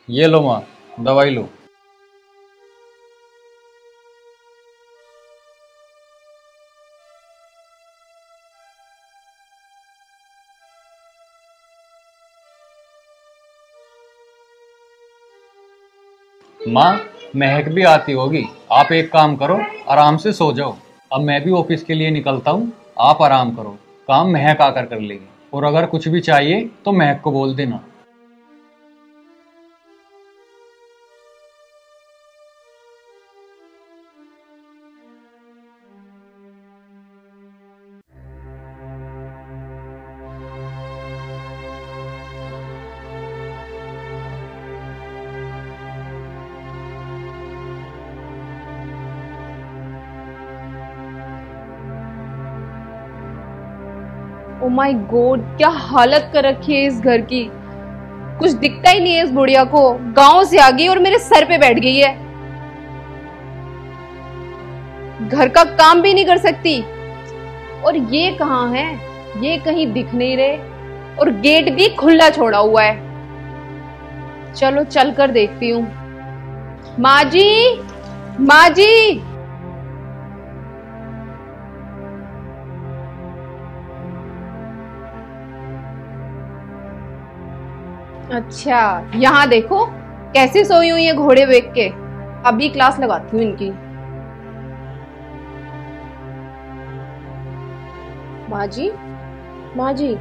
ये लो माँ, दवाई लो। माँ, महक भी आती होगी। आप एक काम करो, आराम से सो जाओ। अब मैं भी ऑफिस के लिए निकलता हूँ। आप आराम करो, काम महक आकर कर लेगी। और अगर कुछ भी चाहिए तो महक को बोल देना। ओ माय गॉड, क्या हालत कर रखी है इस घर की। कुछ दिखता ही नहीं है इस बुढ़िया को। गांव से आ गई और मेरे सर पे बैठ गई है। घर का काम भी नहीं कर सकती। और ये कहाँ है? ये कहीं दिख नहीं रहे। और गेट भी खुला छोड़ा हुआ है। चलो चल कर देखती हूँ। माँ जी, माँ जी। अच्छा, यहाँ देखो कैसे सोई हुई है घोड़े बेच के। अभी क्लास लगाती हूँ इनकी। माँ जी, माँ जी,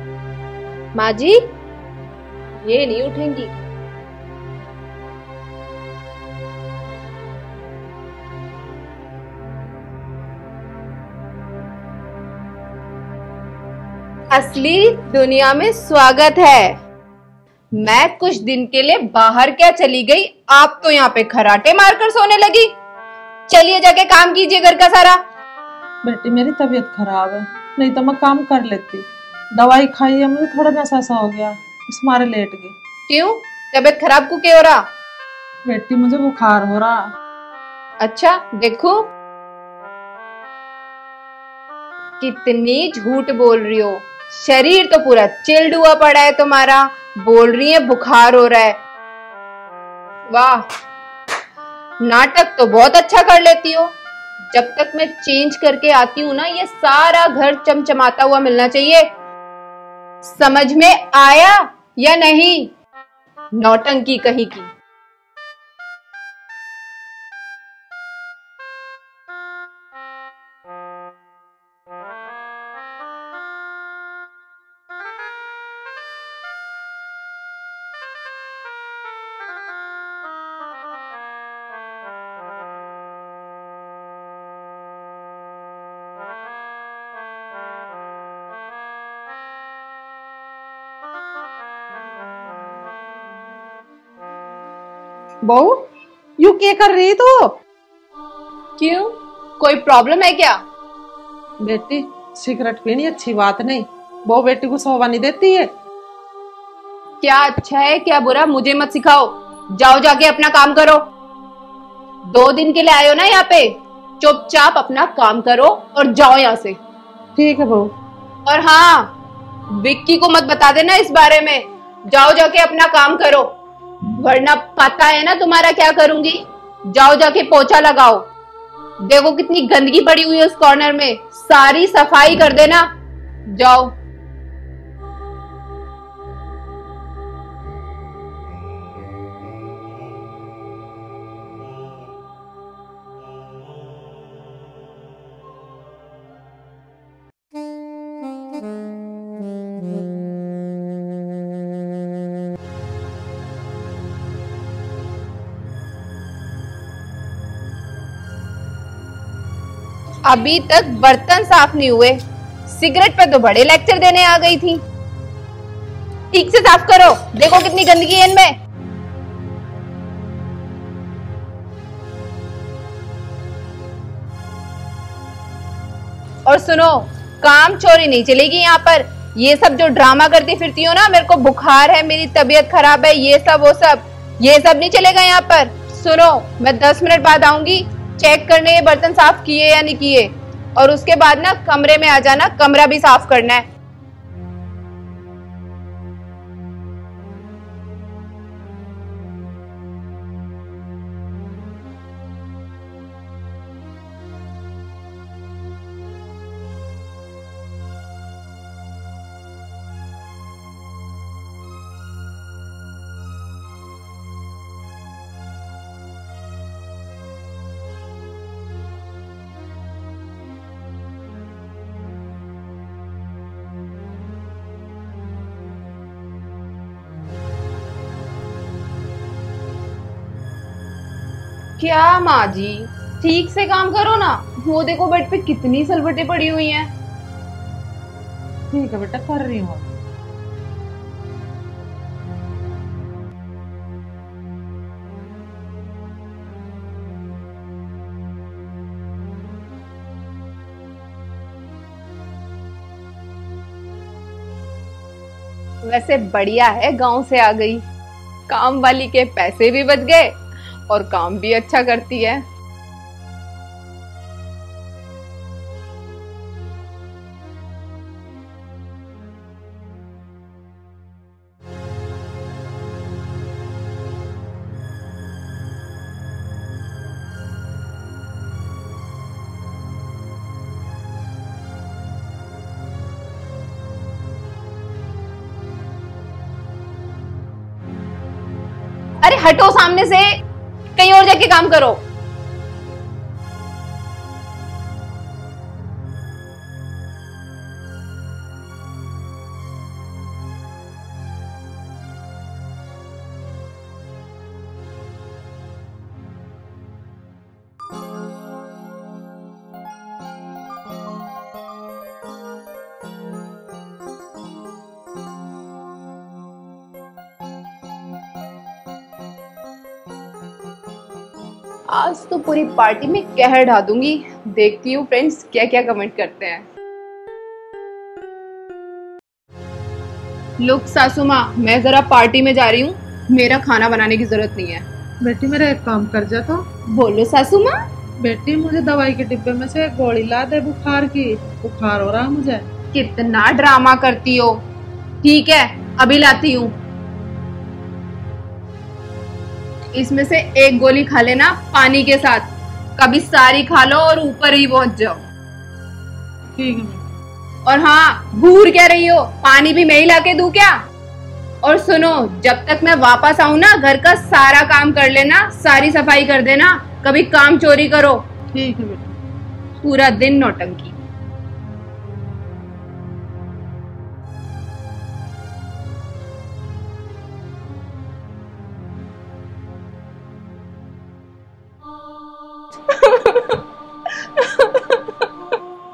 माँ जी, ये नहीं उठेंगी। असली दुनिया में स्वागत है। मैं कुछ दिन के लिए बाहर क्या चली गई, आप तो यहाँ पे खराटे मारकर सोने लगी। चलिए जाके काम कीजिए घर का सारा। बेटी मेरी तबीयत खराब है, नहीं तो मैं काम कर लेती। दवाई खाई है, मुझे थोड़ा नशा सा हो गया, इस मारे लेट गई। क्यों? तबीयत खराब को क्या हो रहा? बेटी मुझे बुखार हो रहा। अच्छा देखो, कितनी झूठ बोल रही हो। शरीर तो पूरा चिल्ड हुआ पड़ा है तुम्हारा। बोल रही है बुखार हो रहा है। वाह, नाटक तो बहुत अच्छा कर लेती हो। जब तक मैं चेंज करके आती हूँ ना, ये सारा घर चमचमाता हुआ मिलना चाहिए। समझ में आया या नहीं? नौटंकी कहीं की। बहू, यू क्या कर रही तू? क्यों, कोई प्रॉब्लम है क्या? बेटी सिगरेट पीनी अच्छी बात नहीं, वो बेटी को शोभा नहीं देती है। क्या अच्छा है क्या बुरा मुझे मत सिखाओ। जाओ जाके अपना काम करो। 2 दिन के लिए आए हो ना यहाँ पे, चुपचाप अपना काम करो और जाओ यहाँ से। ठीक है बहू। और हाँ, विक्की को मत बता देना इस बारे में। जाओ जाके अपना काम करो, वरना पता है ना तुम्हारा क्या करूंगी। जाओ जाके पोछा लगाओ। देखो कितनी गंदगी पड़ी हुई है उस कॉर्नर में, सारी सफाई कर देना। जाओ। अभी तक बर्तन साफ नहीं हुए, सिगरेट पे तो बड़े लेक्चर देने आ गई थी। ठीक से साफ करो, देखो कितनी गंदगी है इनमें। और सुनो, काम चोरी नहीं चलेगी यहाँ पर। ये सब जो ड्रामा करती फिरती हो ना, मेरे को बुखार है, मेरी तबीयत खराब है, ये सब वो सब, ये सब नहीं चलेगा यहाँ पर। सुनो, मैं 10 मिनट बाद आऊंगी चेक करने ये बर्तन साफ किए या नहीं किए। और उसके बाद ना कमरे में आ जाना, कमरा भी साफ करना है। क्या माँ जी, ठीक से काम करो ना। वो देखो बेड पे कितनी सलवटें पड़ी हुई हैं। ठीक है बेटा, कर रही हूँ। वैसे बढ़िया है, गांव से आ गई। काम वाली के पैसे भी बच गए और काम भी अच्छा करती है। अरे हटो सामने से, कहीं और जाके काम करो। आज तो पूरी पार्टी में कहर ढा दूंगी। देखती हूँ फ्रेंड्स क्या क्या कमेंट करते हैं। लुक सासू माँ, मैं जरा पार्टी में जा रही हूँ, मेरा खाना बनाने की जरूरत नहीं है। बेटी मेरा एक काम कर जा तो। बोलो सासू माँ। बेटी मुझे दवाई के डिब्बे में से एक गोली ला दे बुखार की, बुखार हो रहा है मुझे। कितना ड्रामा करती हो। ठीक है, अभी लाती हूँ। इसमें से एक गोली खा लेना पानी के साथ, कभी सारी खा लो और ऊपर ही पहुंच जाओ। ठीक है। और हाँ, घूर क्या रही हो, पानी भी मैं ही लाके दूं क्या? और सुनो, जब तक मैं वापस आऊं ना, घर का सारा काम कर लेना, सारी सफाई कर देना, कभी काम चोरी करो। ठीक है बेटा। पूरा दिन नौटंकी।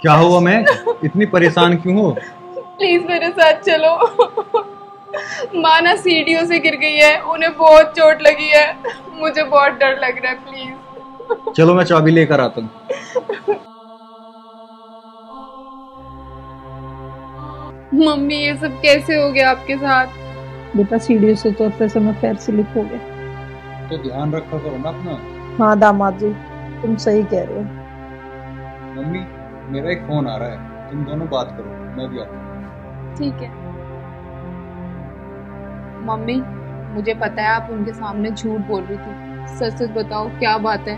क्या हुआ मैं, इतनी परेशान क्यों हो? प्लीज मेरे साथ चलो। माँ ना सीढ़ियों से गिर गई है, उन्हें बहुत चोट लगी है, मुझे बहुत डर लग रहा है, प्लीज। चलो मैं चाबी लेकर आता हूँ। मम्मी ये सब कैसे हो गया आपके साथ? बेटा सीढ़ियों से उतरते समय पैर स्लिप हो गया। तो ध्यान रखा करो ना अपना। हाँ दामाद जी, तुम सही कह रहे हो। मम्मी, मेरा एक फोन आ रहा है, तुम दोनों बात करो, मैं भी आता हूँ। ठीक है। मम्मी, मुझे पता है आप उनके सामने झूठ बोल रही थी, सच सच बताओ क्या बात है?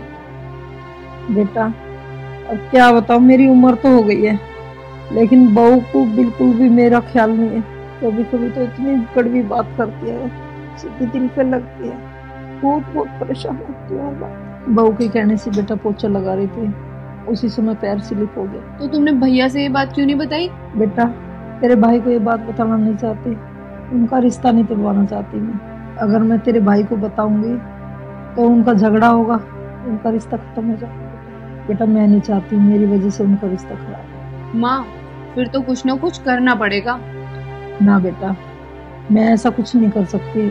बेटा अब क्या बताओ, मेरी उम्र तो हो गई है, लेकिन बहू को बिल्कुल भी मेरा ख्याल नहीं है। कभी कभी तो इतनी कड़वी बात करती है, सीधी दिल पे लगती है। बहुत परेशान होती हूँ। बहू के कहने से बेटा पोछा लगा रही थी, उसी समय पैर स्लिप हो गया। तो तुमने भैया से ये बात क्यों नहीं बताई? बेटा तेरे भाई को ये बात बताना नहीं चाहती, उनका रिश्ता नहीं तोड़वाना चाहती मैं। अगर मैं तेरे भाई को बताऊंगी तो उनका झगड़ा होगा, उनका रिश्ता खत्म हो जाएगा। बेटा मैं नहीं चाहती मेरी वजह से उनका रिश्ता खराब। माँ, फिर तो कुछ ना कुछ करना पड़ेगा। ना बेटा, मैं ऐसा कुछ नहीं कर सकती।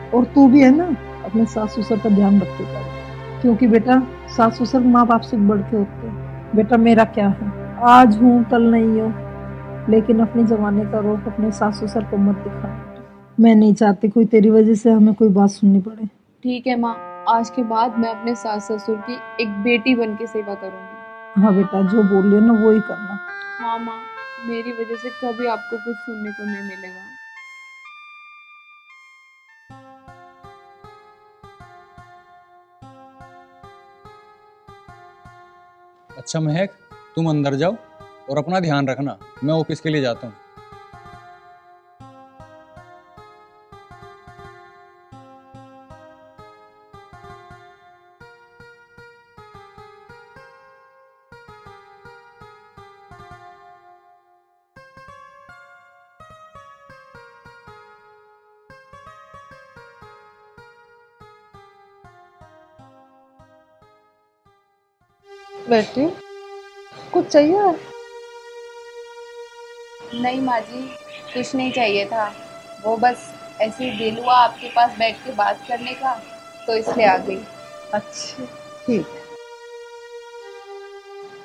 और तू भी है ना, अपने सास ससुर का ध्यान रख के कर, क्योंकि बेटा सास ससुर माँ बाप से बढ़ के होते हैं। बेटा मेरा क्या है, आज हूँ कल नहीं हो, लेकिन अपने जमाने का रोक अपने सास ससुर को मत दिखा। मैं नहीं चाहती कोई तेरी वजह से हमें कोई बात सुननी पड़े। ठीक है माँ, आज के बाद मैं अपने सास ससुर की एक बेटी बन के सेवा करूंगी। हाँ बेटा, जो बोल रही है ना वो ही करना। हाँ माँ, मेरी वजह से कभी आपको कुछ सुनने को नहीं मिलेगा। अच्छा महक, तुम अंदर जाओ और अपना ध्यान रखना, मैं ऑफिस के लिए जाता हूँ। बेटी कुछ चाहिए? नहीं माँ जी, कुछ नहीं चाहिए था। वो बस ऐसे ही दिल हुआ आपके पास बैठ के बात करने का, तो इसलिए आ गई। अच्छा ठीक।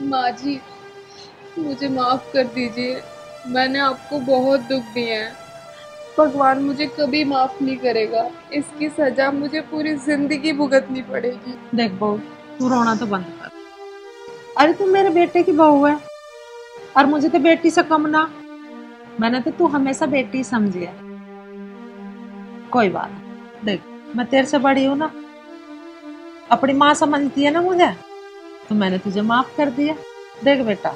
माँ जी, मुझे माफ कर दीजिए, मैंने आपको बहुत दुख दिए हैं। भगवान मुझे कभी माफ नहीं करेगा, इसकी सजा मुझे पूरी जिंदगी भुगतनी पड़ेगी। देख बहू, तू रोना तो बंद कर। अरे तू मेरे बेटे की बहू है और मुझे तो बेटी से कम ना। मैंने तो तू हमेशा बेटी समझी है। कोई बात नहीं। देख मैं तेरे से बड़ी हूँ ना, अपनी माँ समझती है ना मुझे, तो मैंने तुझे माफ कर दिया। देख बेटा,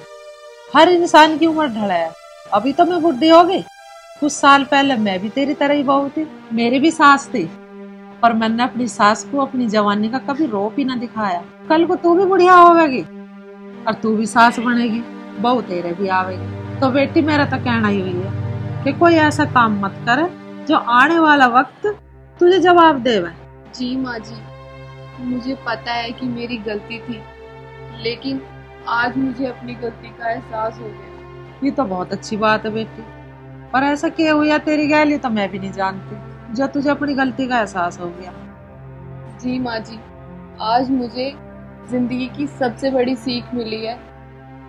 हर इंसान की उम्र ढला है। अभी तो मैं बुढ़ी हो गई, कुछ साल पहले मैं भी तेरी तरह ही बहू थी, मेरी भी सास थी, पर मैंने अपनी सास को अपनी जवानी का कभी रोप ही ना दिखाया। कल को तू भी बुढ़िया होगी और तू भी सास बनेगी, बहू तेरे भी आवेगी। तो बेटी मेरा तो कहना ही हुई है कि कोई ऐसा काम मत करे जो आने वाला वक्त तुझे जवाब देवे। जी माँ जी, मुझे पता है कि मेरी गलती थी, लेकिन आज मुझे अपनी गलती का एहसास हो गया। ये तो बहुत अच्छी बात है बेटी, और ऐसा क्या हुआ तेरी गैली तो मैं भी नहीं जानती जो तुझे अपनी गलती का एहसास हो गया। जी माँ जी, आज मुझे जिंदगी की सबसे बड़ी सीख मिली है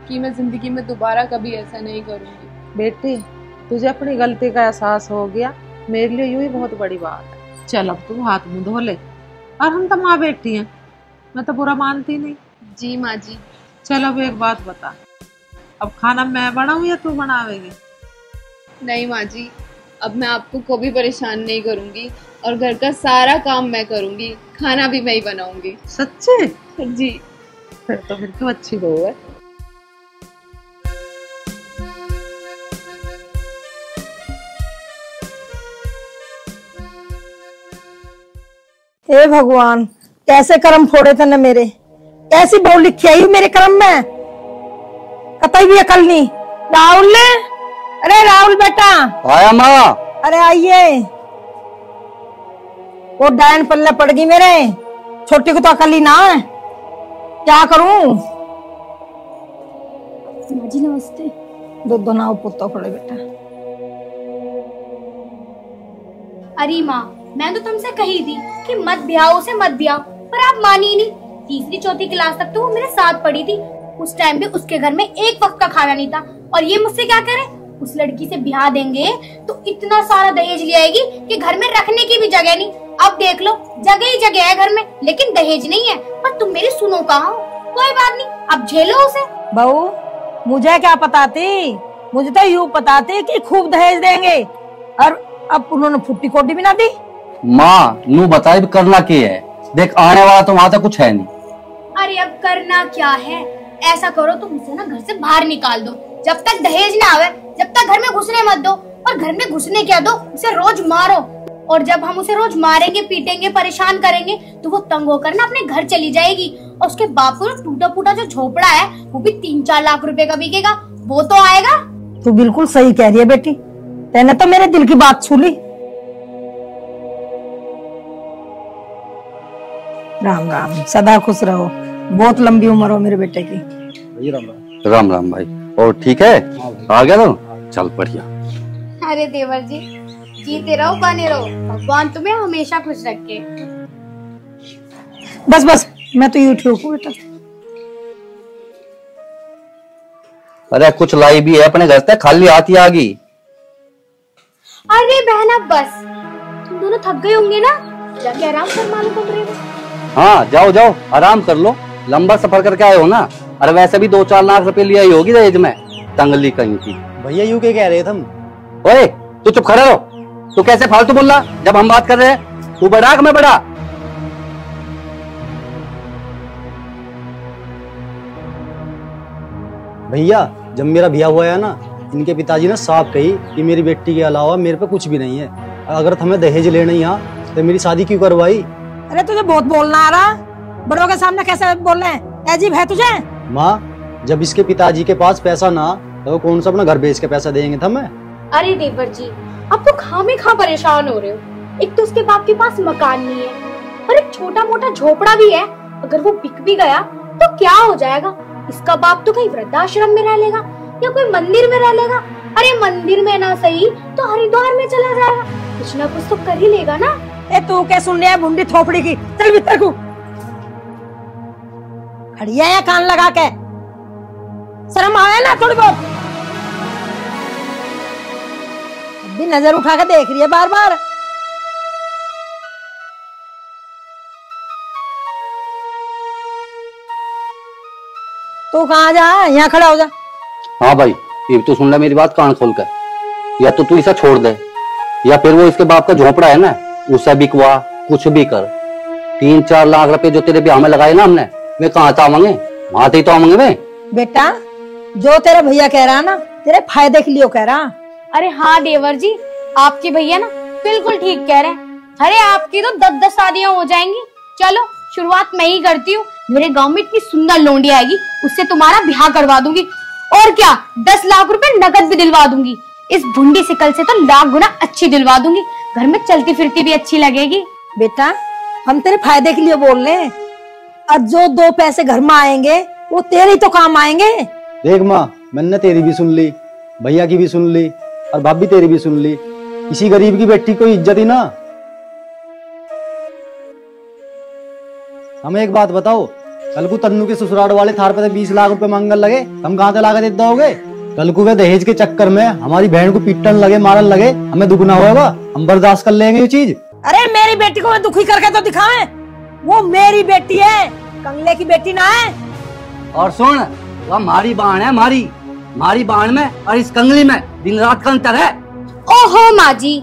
कि मैं जिंदगी में दोबारा कभी ऐसा नहीं करूँगी। बेटी तुझे अपनी गलती का एहसास हो गया, मेरे लिए यूं ही बहुत बड़ी बात है। चल अब तू हाथ मुंह धो ले, और हम तो माँ बेटी हैं, मैं तो बुरा मानती नहीं। जी माँ जी। चल अब एक बात बता, अब खाना मैं बनाऊं या तू बनावेगी? नहीं माँ जी, अब मैं आपको कभी परेशान नहीं करूंगी और घर का सारा काम मैं करूंगी, खाना भी मैं ही बनाऊंगी। सच्चे? जी। फिर तो अच्छी बहू है। हे भगवान, कैसे कर्म फोड़े थे न मेरे, कैसी बहू लिखी आई मेरे कर्म में, कतई भी अकल नहीं। राहुल, अरे राहुल बेटा। आया माँ। अरे आइए। वो डायन पल्ले पड़ गई मेरे, छोटी को तो अकल ही ना है, क्या करूं? जी नमस्ते। दो नाव पुत्ता पड़े बेटा। अरे माँ, मैं तो तुमसे कही थी कि मत ब्याहो से मत ब्याहो, पर आप मानी नहीं। तीसरी चौथी क्लास तक तो वो मेरे साथ पढ़ी थी, उस टाइम पे उसके घर में एक वक्त का खाना नहीं था, और ये मुझसे क्या करे, उस लड़की से ब्याह देंगे तो इतना सारा दहेज ले आएगी कि घर में रखने की भी जगह नहीं। अब देख लो, जगह ही जगह है घर में, लेकिन दहेज नहीं है। पर तुम मेरी सुनो कहाँ हो? कोई बात नहीं, अब झेलो उसे। बहू मुझे क्या पता थी, मुझे तो यूँ पता थी कि खूब दहेज देंगे, और अब उन्होंने फुट्टी कोटी भी ना दी। माँ नू बताए करना क्या है, देख आने वाला तो वहाँ तक कुछ है नहीं। अरे अब करना क्या है, ऐसा करो तुम उसे ना घर से बाहर निकाल दो, जब तक दहेज ना आवे, जब तक घर में घुसने मत दो। और घर में घुसने क्या दो, उसे रोज मारो, और जब हम उसे रोज मारेंगे, पीटेंगे, परेशान करेंगे, तो वो तंग होकर ना अपने घर चली जाएगी। और उसके बाप को टूटा फूटा जो झोपड़ा है वो भी 3-4 लाख रुपए का बिकेगा, वो तो आएगा। तू बिल्कुल सही कह रही है बेटी, तेने तो मेरे दिल की बात छू ली। राम राम, सदा खुश रहो, बहुत लंबी उम्र हो मेरे बेटे की। राम राम भाई। और ठीक है, आ गया तो चल बढ़िया। अरे देवर जी, जीते रहो बने रहो, भगवान तुम्हें हमेशा खुश रखे। बस बस, मैं तो यूँ ठीक हूँ बेटा। अरे कुछ लाई भी है अपने घर से, खाली हाथ ही आ गई। अरे बहना बस, तुम दोनों थक गए होंगे ना, जाके आराम फरमा लो कमरे में। हाँ जाओ जाओ आराम कर लो, लंबा सफर करके आए हो ना। अरे वैसे भी 2-4 लाख रुपए लिया ही होगी दहेज में, तंगली कहीं की। भैया यूं क्या कह रहे थे हम? ओए तू चुप खड़े रहो, तू कैसे फालतू बोल रहा जब हम बात कर रहे हैं? तू बड़ा कि मैं बड़ा? भैया जब मेरा ब्याह हुआ है ना, इनके पिताजी ने साफ कही कि मेरी बेटी के अलावा मेरे पे कुछ भी नहीं है, अगर तुम्हें दहेज लेना ही यहाँ तो मेरी शादी क्यों करवाई? अरे तुझे बहुत बोलना आ रहा, बड़ों के सामने कैसे बोल रहे हैं, अजीब है तुझे। माँ जब इसके पिताजी के पास पैसा ना, तो वो कौन सा अपना घर बेच के पैसा देंगे हमें? अरे देवर जी, अब तो खामेखा परेशान हो रहे हो। एक तो उसके बाप के पास मकान नहीं है, और एक छोटा मोटा झोपड़ा भी है, अगर वो बिक भी गया तो क्या हो जाएगा? इसका बाप तो कहीं वृद्धाश्रम में रह लेगा या कोई मंदिर में रह लेगा। अरे मंदिर में ना सही तो हरिद्वार में चला जाएगा, कुछ ना कुछ तो कर ही लेगा ना। ए तू क्या सुन रहा है भुंडी थोपड़ी की? चल भीतर को। खड़ी है कान लगा के, शर्म आया ना थोड़ी बहुत? अभी नजर उठा के देख रही है बार बार। तू कहाँ जा, यहाँ खड़ा हो जा। हाँ भाई, ये तो सुन ले मेरी बात कान खोल कर। या तो तू इसे छोड़ दे, या फिर वो इसके बाप का झोपड़ा है ना, उसे बिकवा, कुछ भी कर। 3-4 लाख रुपए जो तेरे ब्याह में लगाए ना हमने, वे कहाँ से आवेंगे? वहां से ही तो आवेंगे वे। बेटा जो तेरा भैया कह रहा ना, तेरे फायदे के लिए कह रहा। अरे हाँ देवर जी, आपके भैया ना बिल्कुल ठीक कह रहे हैं। अरे आपकी तो 10-10 शादियां हो जाएंगी। चलो शुरुआत मैं ही करती हूँ। मेरे गांव में इतनी सुंदर लोंडी आएगी, उससे तुम्हारा ब्याह करवा दूंगी। और क्या, 10 लाख रुपए नकद भी दिलवा दूंगी। इस भुंडी सिकल से तो लाख गुना अच्छी दिलवा दूंगी, घर में चलती फिरती भी अच्छी लगेगी। बेटा हम तेरे फायदे के लिए बोल रहे हैं, और जो 2 पैसे घर में आएंगे वो तेरे ही तो काम आएंगे। देख माँ, मैंने तेरी भी सुन ली, भैया की भी सुन ली, और भाभी तेरी भी सुन ली। किसी गरीब की बेटी को इज्जत ही ना। हमें एक बात बताओ, कल को तन्नू के ससुराल वाले थार पे 20 लाख रुपए मांगने लगे, हम कहाँ से लाके देते होगे? कल को वे दहेज के चक्कर में हमारी बहन को पीटन लगे, मारन लगे, हमें दुगना होगा, हम बर्दाश्त कर लेंगे ये चीज? अरे मेरी बेटी को मैं दुखी करके तो दिखावे, वो मेरी बेटी है, कंगले की बेटी ना है। और सुन, वह हमारी बाण है, हमारी बाण में और इस कंगली में दिन रात का अंतर है। ओहो माँ जी,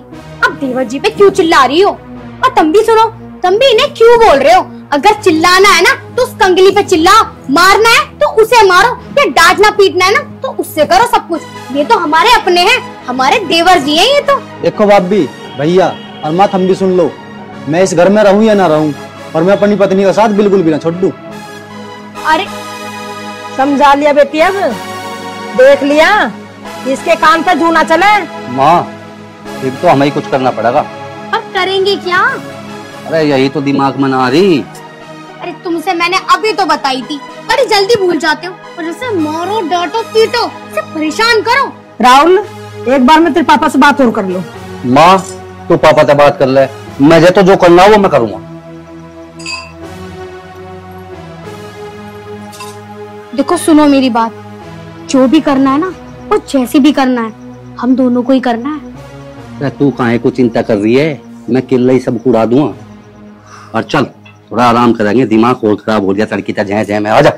अब देवर जी पे क्यों चिल्ला रही हो? और तुम भी सुनो, तुम भी इन्हें क्यों बोल रहे हो? अगर चिल्लाना है ना तो उस कंगली पे चिल्लाओ, मारना है तो उसे मारो, या डांटना पीटना है ना तो उससे करो सब कुछ। ये तो हमारे अपने हैं, हमारे देवर जी हैं ये तो। देखो भाभी, भैया और माँ, हम भी सुन लो। मैं इस घर में रहूं या ना रहूं, और मैं अपनी पत्नी का साथ बिल्कुल भी ना छोड़ दूं। अरे समझा लिया बेटी, अब देख लिया, इसके कान पे जू ना चले। माँ, फिर तो हमें ही कुछ करना पड़ेगा। अब करेंगे क्या? अरे यही तो दिमाग में ना आ रही। अरे तुमसे मैंने अभी तो बताई थी, बड़ी जल्दी भूल जाते हो। और जैसे मारो, डांटो, पीटो, इसे परेशान करो। राहुल, एक बार मैं तेरे पापा से बात और कर लूं। माँ, तू पापा से बात कर ले, मुझे तो जो करना हो वो मैं करूँगा। देखो सुनो मेरी बात, जो भी करना है ना वो जैसे भी करना है, हम दोनों को ही करना है। अरे तू काहे को चिंता कर रही है? मैं किल्ला ही सब उड़ा दूंगा। और चल थोड़ा आराम करेंगे, दिमाग और खराब हो गया तड़की ता जय जय में। आ जा।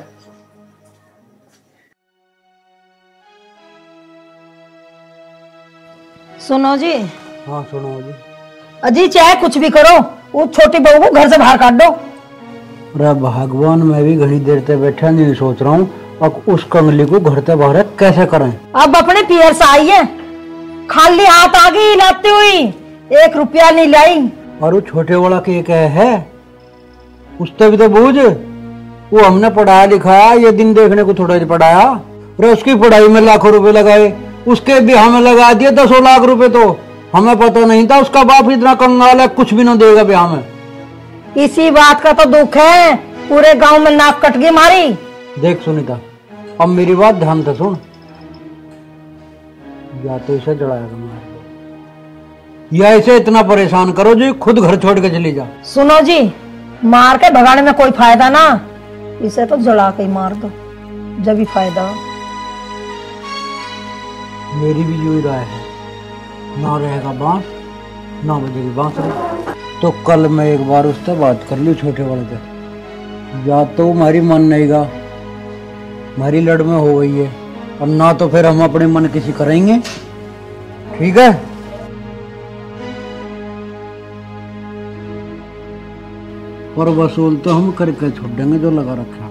सुनो जी। हाँ सुनो जी। अजी चाहे कुछ भी करो, वो छोटी बहू को घर से बाहर काट दो। अरे भगवान, मैं भी घड़ी देर से बैठा नहीं सोच रहा हूँ अब उस कंगली को घर से बाहर कैसे करें। अब अपने पियर से आई है, खाली हाथ आ गई लाती हुई, 1 रुपया नहीं लाई। और वो छोटे वाला के क्या है, उससे भी तो बूझ, वो हमने पढ़ाया लिखाया, ये दिन देखने को थोड़ा ही पढ़ाया। अरे उसकी पढ़ाई में लाखों रुपए लगाए, उसके भी हमें लगा दिए 10 लाख रुपए। तो हमें पता नहीं था उसका बाप इतना कंगाल है, कुछ भी ना देगा ब्याह में। इसी बात का तो दुख है, पूरे गांव में नाक कट गई मारी। देख सुनीता, अब मेरी बात ध्यान से सुन, या तो इसे जड़ाएगा मार दो, या इसे इतना परेशान करो जो खुद घर छोड़ के चली जा। सुनो जी, मार के भगाने में कोई फायदा ना, इसे तो जला के ही मार दो, जब भी फायदा हो। मेरी भी यही राय है, ना रहेगा बांस ना बजेगी बांसुरी। तो कल मैं एक बार उससे बात कर ली छोटे वाले से, या तो हमारी मन नहीं गा, हमारी लड़ में हो गई है, अब ना तो फिर हम अपने मन किसी करेंगे। ठीक है, पर वसूल तो हम करके छोड़ देंगे जो लगा रखा।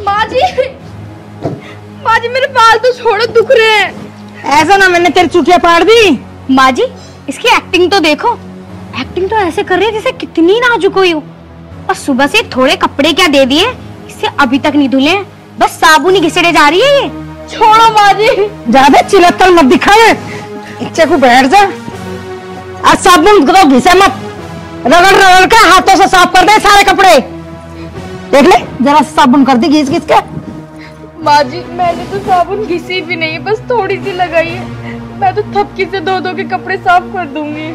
माँ जी मेरे बाल तो छोड़ो, दुख रहे हैं। ऐसा ना मैंने तेरी चुटिया पाड़ दी। माँ जी इसकी एक्टिंग तो देखो, एक्टिंग तो ऐसे कर रही है जैसे कितनी नाजुक हुई हो। और सुबह से थोड़े कपड़े क्या दे दिए, इससे अभी तक नहीं धुले, बस साबुन ही घिसड़े जा रही है ये। छोड़ो माँ जी। ज्यादा चिल्लत मत दिखाए, इच्छे को बैठ जा। आज साबुन को घिसे मत, रगड़ रगड़ के हाथों से साफ कर दे सारे कपड़े। देख ले जरा साबुन कर दी घिस घिस के। माँ जी मैंने तो साबुन घिसी भी नहीं, बस थोड़ी सी लगाई है। मैं तो थपकी से धो के कपड़े साफ कर दूंगी।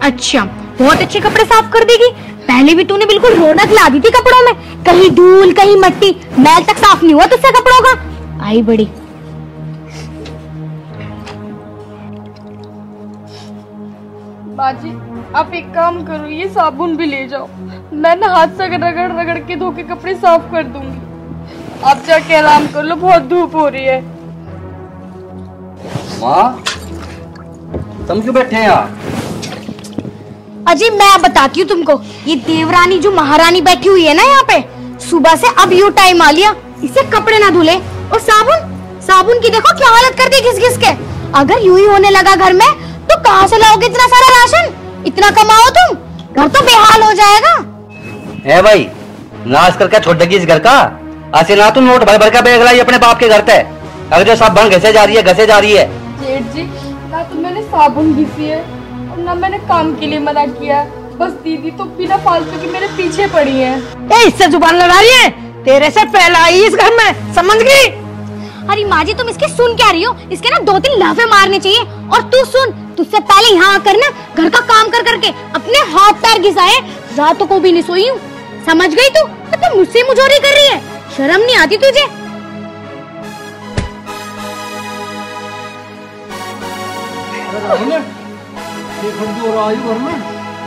अच्छा बहुत अच्छे कपड़े साफ कर देगी। पहले भी तूने बिल्कुल रौनक ला दी थी कपड़ों में, कहीं धूल कहीं मट्टी, मैल तक साफ नहीं हुआ तुझसे कपड़ों का। आई बड़ी। माँ जी आप एक काम करो, ये साबुन भी ले जाओ, मैं ना हाथ से रगड़ रगड़ के धो के कपड़े साफ कर दूंगी। आप जाके आराम कर लो, बहुत धूप हो रही है। माँ तुम क्यों बैठे हैं यहाँ? अजी मैं बताती हूँ तुमको, ये देवरानी जो महारानी बैठी हुई है ना यहाँ पे, सुबह से अब यू टाइम आ लिया, इसे कपड़े ना धुले। और साबुन की देखो क्या हालत कर दी घिस घिस के। अगर यूं ही होने लगा घर में तो कहाँ से लाओगे इतना सारा राशन? इतना कमाओ तुम, घर तो बेहाल हो जाएगा। है भाई नाश करके छोड़ देगी इस घर का। ऐसे ना तुम नोट भर भर का बैग लाई अपने बाप के घर पे, अगर जो सब बन घसे जा रही है। जेठ जी ना तो मैंने साबुन घिसी है और ना मैंने काम के लिए मना किया, बस दीदी तो बिना फालतू की मेरे पीछे पड़ी है। इससे जुबान लड़ा रही है, तेरे से पहला आई इस घर में, समझ गई? अरे माँ जी तुम इसके सुन क्या रही हो? इसके ना 2-3 लाफे मारने चाहिए। और तू सुन, तुझसे पहले यहाँ आकर ना घर का काम कर करके अपने हाथ पैर घिसाए, रातों को भी नहीं सोई हूँ, समझ गई तू? तो मुझसे मुजोरी कर रही है, शर्म नहीं आती तुझे?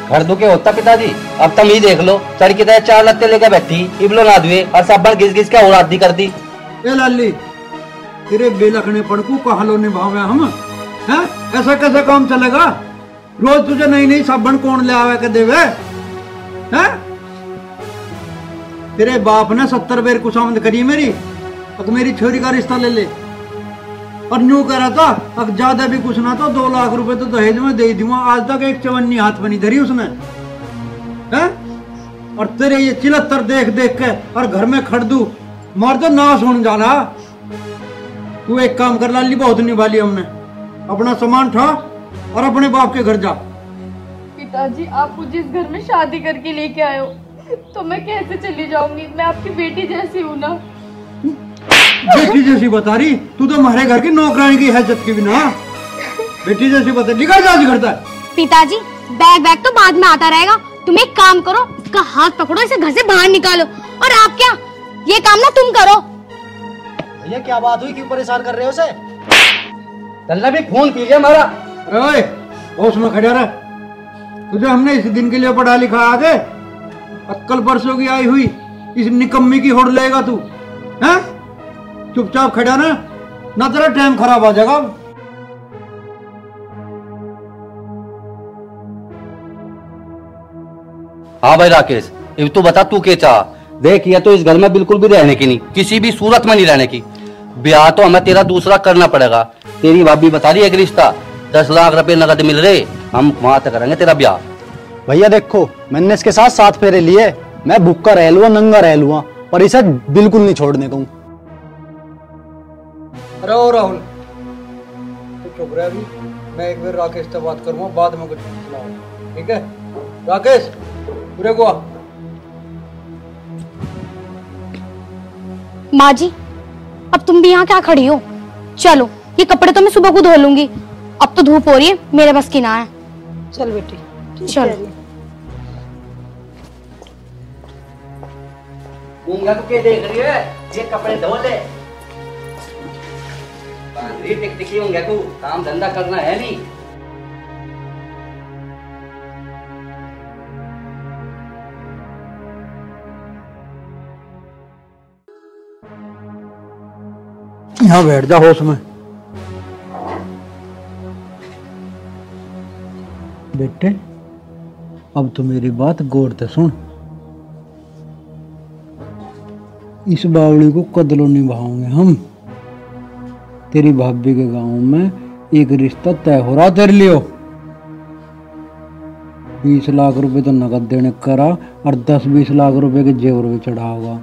घर दुखे होता पिताजी, अब तुम ही देख लो, चढ़ की तरह 4 लत्ते लेके बैठी, इबलो ना धुए और सब बन घिस घिस के और आदि कर दी। ए लाली तेरे बेलखने पड़ को कहा लो निभावे हम हैं? ऐसा कैसे काम चलेगा? रोज तुझे नई नई साबन कौन ले आवे के देवे हैं? तेरे बाप ने 70 बेर कुशामद करी मेरी, अब मेरी छोरी का रिश्ता ले ले। और न्यू कह रहा था अब ज्यादा भी कुछ ना तो 2 लाख रुपए तो दहेज में दे दूंगा, आज तक एक चवन्नी हाथ बनी धरी उसने हैं? और तेरे ये चिलत्तर देख देख के और घर में खड़ दू मार तो नाश होने जाना। तू एक काम कर लाली, बहुत निभा ली हमने, अपना सामान उठा और अपने बाप के घर जा। पिताजी आप मुझे इस घर में शादी करके लेके आए हो तो मैं कैसे चली जाऊंगी? मैं आपकी बेटी जैसी हूँ ना। बेटी जैसी बता रही? तू तो हमारे घर की नौकरानी की हैसियत की भी ना। बेटी जैसी बता, निकल जा करता है। पिताजी बैग तो बाद में आता रहेगा, तुम एक काम करो, इसका हाथ पकड़ो, इसे घर से बाहर निकालो। और आप क्या, ये काम ना तुम करो। भैया क्या बात हुई, क्यों परेशान कर रहे हो उसे? तल्ला भी खून पी गया हमारा। ओए होश में खड़ा रह, तुझे हमने इस दिन के लिए पढ़ा लिखा आगे, अक्कल परसों की आई हुई इस निकम्मी की होड़ लेगा तू हैं? चुपचाप खड़ा ना तेरा टाइम खराब आ जाएगा। हाँ भाई राकेश, अब तू बता तू क्या चाह? देख ये तो इस घर में बिल्कुल भी रहने की नहीं, किसी भी सूरत में नहीं रहने की। ब्याह तो हमें तेरा दूसरा करना पड़ेगा। तेरी भाभी बता रही है कि रिश्ता 10 लाख रुपए नगद मिल रहे, हम वहां तक करेंगे तेरा ब्याह। भैया देखो मैंने इसके साथ 7 फेरे लिए, मैं भूखा रह लूंगा नंगा रह लूंगा, पर इसे बिल्कुल नहीं छोड़ने को। अरे ओ राहुल तू चुप रह, अभी मैं एक बार राकेश से बात करूंगा, बाद में कुछ सुनाऊंगा, ठीक है? राकेश पूरे को माँ जी अब तुम भी यहाँ क्या खड़ी हो? चलो ये कपड़े तो मैं सुबह को धो लूंगी, अब तो धूप हो रही है, मेरे बस की ना है। चल बेटी चलो। गूंगा तो क्या देख रही है? ये कपड़े धो ले। बांधरी टिकटिकी होंगे तू, काम धंधा करना है नहीं। यहाँ बैठ जा होश में। बेटे अब तो मेरी बात गौर से सुन। इस बावड़ी को कदलों निभाओगे हम। तेरी भाभी के गांव में एक रिश्ता तय हो रहा तेरे लिए। 20 लाख रुपए तो नगद देने करा और 10-20 लाख रुपए के जेवर भी चढ़ा होगा।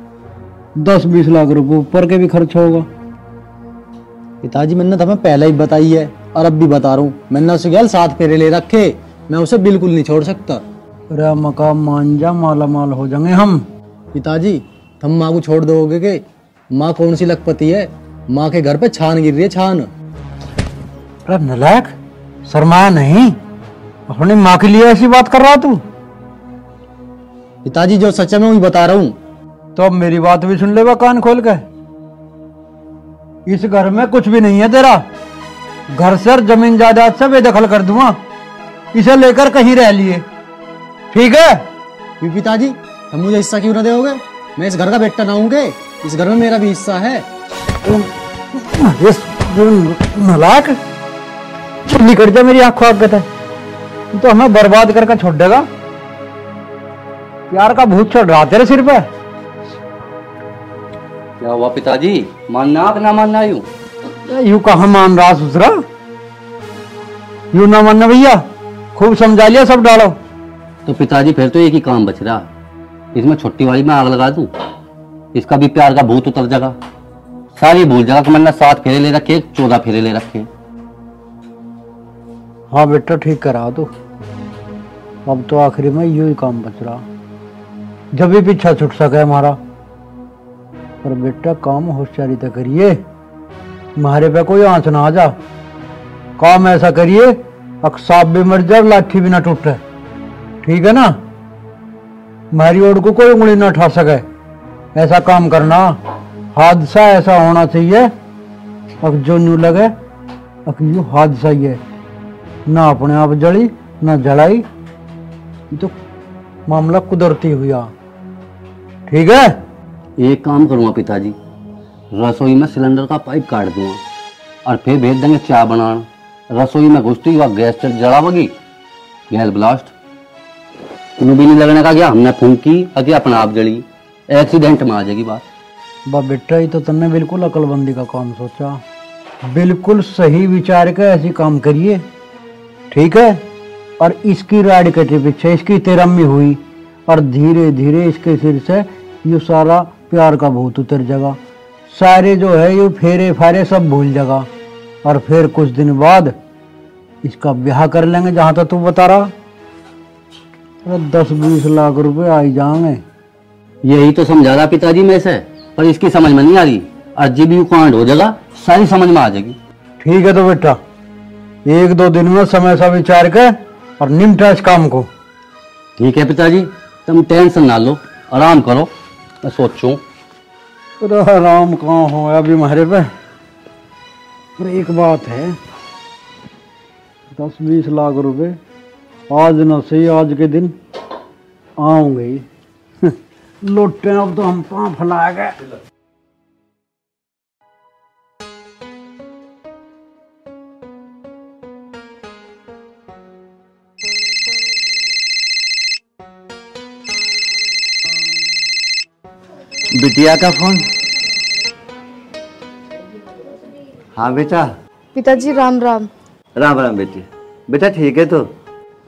10-20 लाख रुपए ऊपर के भी खर्च होगा। पिताजी मैंने तुम्हें पहले ही बताई है और अब भी बता रहा हूँ, मैंने उसे गैल 7 फेरे ले रखे, मैं उसे बिल्कुल नहीं छोड़ सकता। अरे मकाम मान जा, माला माल हो जाएंगे हम। पिताजी तुम माँ को छोड़ दोगे के? माँ कौन सी लखपति है, माँ के घर पे छान गिर रही है, छान। अरे नलायक, शर्माया नहीं? अपनी माँ के लिए ऐसी बात कर रहा तू? पिताजी जो सच है मैं वही बता रहा हूँ। तो अब मेरी बात भी सुन ले कान खोल के। इस घर में कुछ भी नहीं है तेरा। घर से और जमीन जायदाद से बेदखल कर दूंगा, इसे लेकर कहीं रह लिए, ठीक है? पिताजी तुम मुझे हिस्सा क्यों ना दोगे? मैं इस घर का बेटा ना हूँगे, इस घर में मेरा भी हिस्सा है। नलायक, निकट जा मेरी आंखों आगे है। तो हमें बर्बाद करके छोड़ देगा। प्यार का भूत चढ़ रहा तेरे सिर पे। क्या हुआ पिताजी, मानना कि ना मानना? यूं कहाँ मान रहा ससुरा? यूं ना मानना भैया, खूब समझा लिया, सब डालो। तो पिताजी फिर तो एक ही काम बच रहा, इसमें छुट्टी वाली में आग लगा दूं, इसका भी प्यार का भूत उतर जाएगा, सारी भूल जाएगा कि मैंने 7 फेरे ले रखे, 14 फेरे ले रखे। हाँ बेटा ठीक करा तो। अब तो आखिरी में यू ही काम बच रहा, जब भी पीछा छूट सके हमारा। पर बेटा काम होशियारी तक करिए, मारे पे कोई आंच ना आ जा। काम ऐसा करिए सांप भी मर जाए, लाठी भी ना टूटे, ठीक है ना? मारी ओर को कोई उंगली ना उठा सके, ऐसा काम करना। हादसा ऐसा होना चाहिए अब जो न्यू लगे अब यू हादसा ही है, ना अपने आप जली ना जलाई, तो मामला कुदरती हुआ, ठीक है? एक काम करूंगा पिताजी, रसोई में सिलेंडर का पाइप काट दूंगा और फिर भेज देंगे चाय बनाना। रसोई में घुसती हुआ गैस जलावगी, गैस ब्लास्ट। तुम्हें भी नहीं लगने का क्या हमने फूंकी अगर अपना आप जली, एक्सीडेंट में आ जाएगी बात। बा बेटा ही तो तुमने बिल्कुल अकलबंदी का काम सोचा, बिल्कुल सही विचार का ऐसी काम करिए, ठीक है? और इसकी राड के पीछे इसकी तेरम्मी हुई और धीरे धीरे इसके सिर से ये सारा प्यार का भूत उतर जाएगा, सारे जो है ये फेरे फारे सब भूल जाएगा, और फिर कुछ दिन बाद इसका ब्याह कर लेंगे जहां तक तू बता रहा। 10-20 लाख रुपए आ ही जाएंगे। यही तो समझा रहा पिताजी में से, पर इसकी समझ में नहीं आ रही। अजीब यू कांड हो जाएगा, सारी समझ में आ जाएगी। ठीक है तो बेटा 1-2 दिन में समय सा विचार कर और निपटा इस काम को। ठीक है पिताजी, तुम टेंशन ना लो, आराम करो, मैं सोचूं। आराम कहाँ हो अभी हमारे पे। पर एक बात है, 10-20 लाख रुपए आज न सही आज के दिन आऊंगे ही। लौटे अब तो हम पाँव फैला गए। बिटिया का फोन। हाँ बेटा। पिताजी राम राम। राम राम बेटी। बेटा ठीक है तो?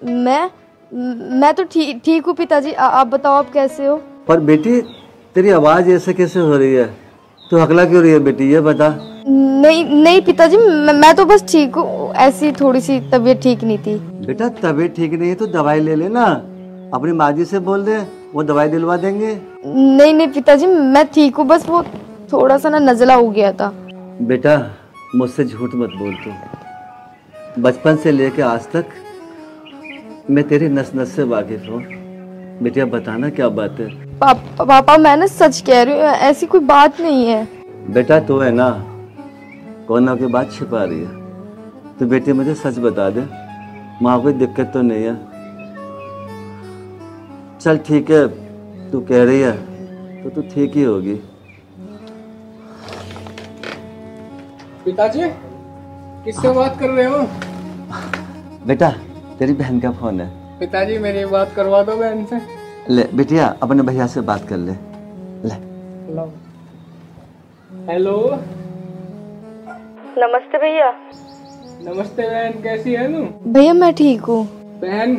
मैं तो ठीक हूँ पिताजी, आप बताओ आप कैसे हो? पर बेटी तेरी आवाज ऐसे कैसे हो रही है, तू हकला क्यों रही है बेटी, ये बता। नहीं पिताजी, मैं तो बस ठीक हूँ, ऐसी थोड़ी सी तबीयत ठीक नहीं थी। बेटा तबीयत ठीक नहीं है तो दवाई ले लेना, अपनी माँ जी से बोल दे वो दवाई दिलवा देंगे। नहीं पिताजी मैं ठीक हूँ, बस वो थोड़ा सा ना नजला हो गया था। बेटा मुझसे झूठ मत बोल तू, बचपन से लेके आज तक मैं तेरी नस नस से वाकिफ हूँ। बेटिया बताना क्या बात है। पापा मैं ना सच कह रही हूँ, ऐसी कोई बात नहीं है। बेटा तू है ना कोना की बात छिपा रही है, तो बेटी मुझे सच बता दे, माँ कोई दिक्कत तो नहीं है। चल ठीक है, तू कह रही है तो तू ठीक ही होगी। पिताजी किससे बात कर रहे हो? बेटा तेरी बहन का फोन है। पिताजी मेरी बात करवा दो बहन से। ले बिटिया अपने भैया से बात कर ले। ले हेलो। नमस्ते भैया। नमस्ते बहन, कैसी है तू? भैया मैं ठीक हूँ। बहन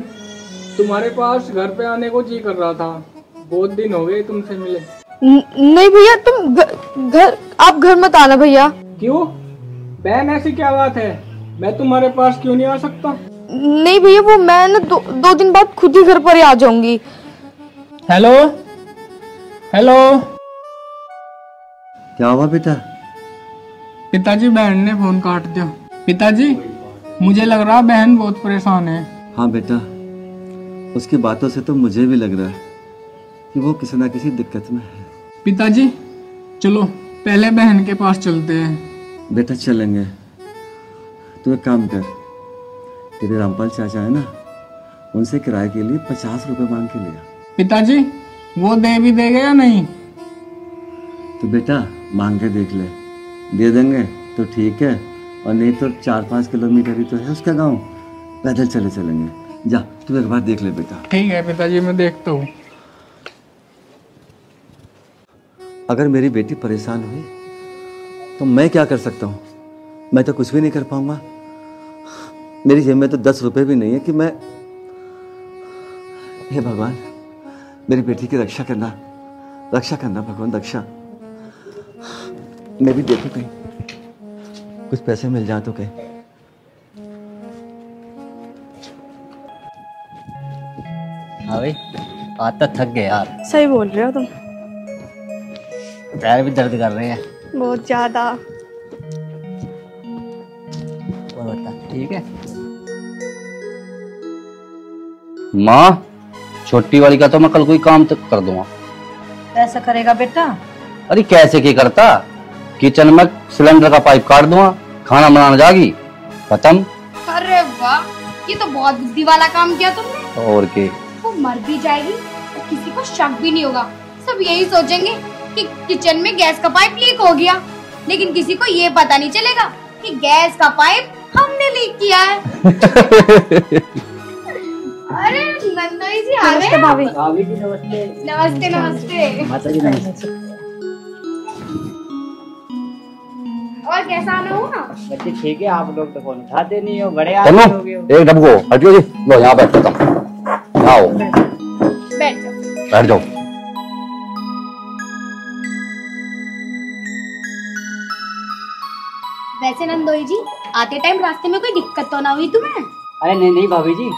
तुम्हारे पास घर पे आने को जी कर रहा था, बहुत दिन हो गए तुमसे मिले। नहीं भैया, तुम घर आप घर मत आना भैया। क्यों बहन, ऐसी क्या बात है? मैं तुम्हारे पास क्यों नहीं आ सकता? नहीं भैया, वो मैं ना दो दिन बाद खुद ही घर पर ही आ जाऊंगी। Hello hello. क्या हुआ बेटा? पिताजी बहन ने फोन काट दिया। पिताजी मुझे लग रहा बहन बहुत परेशान है। हाँ बेटा, उसकी बातों से तो मुझे भी लग रहा है कि वो किसी ना किसी दिक्कत में है। पिताजी चलो पहले बहन के पास चलते हैं। बेटा चलेंगे, तू एक काम कर, तेरे रामपाल चाचा है ना, उनसे किराए के लिए 50 रुपए मांग के लिया। पिताजी वो दे भी देगा या नहीं? तो बेटा मांग के देख ले, दे देंगे तो ठीक है, और नहीं तो 4-5 किलोमीटर ही तो है उसका गांव, पैदल चले चलेंगे। जा तू एक बार देख ले बेटा। ठीक है पिताजी, मैं देखता हूँ। अगर मेरी बेटी परेशान हुई तो मैं क्या कर सकता हूँ? मैं तो कुछ भी नहीं कर पाऊंगा। मेरी जेब में तो 10 रुपए भी नहीं है कि मैं, हे भगवान मेरी बेटी की रक्षा करना भगवान, रक्षा। मैं भी देखूं कहीं कुछ पैसे मिल जाए तो कहीं। हाँ भाई, आज तो थक गए यार। सही बोल रहे हो तुम। पैर भी दर्द कर रहे हैं बहुत ज्यादा। और बता, ठीक है? माँ, छोटी वाली का तो मैं कल कोई काम तक कर दूंगा। ऐसा करेगा बेटा? अरे कैसे की करता, किचन में सिलेंडर का पाइप काट दूंगा, खाना बनाना जागी, खत्म। अरे वाह, ये तो बहुत बुद्धि वाला काम किया तुमने। और के वो मर भी जाएगी और किसी को शक भी नहीं होगा। सब यही सोचेंगे कि किचन में गैस का पाइप लीक हो गया, लेकिन किसी को ये पता नहीं चलेगा कि गैस का पाइप हमने लीक किया है। अरे नंदोई जी आ गए। नमस्ते भाभी। भाभी जी नमस्ते। नमस्ते नमस्ते। माता जी नमस्ते। और कैसा आना हुआ? बच्चे ठीक है, आप लोग तो फोन उठाते नहीं हो, बड़े आदमी हो गए हो। एक डब्बो हटियो जी, लो यहाँ बैठ जाओ, आओ बैठ जाओ। बैठ जाओ। वैसे नंदोई जी, आते टाइम रास्ते में कोई दिक्कत तो ना हुई तुम्हें? अरे नहीं नहीं भाभी जी,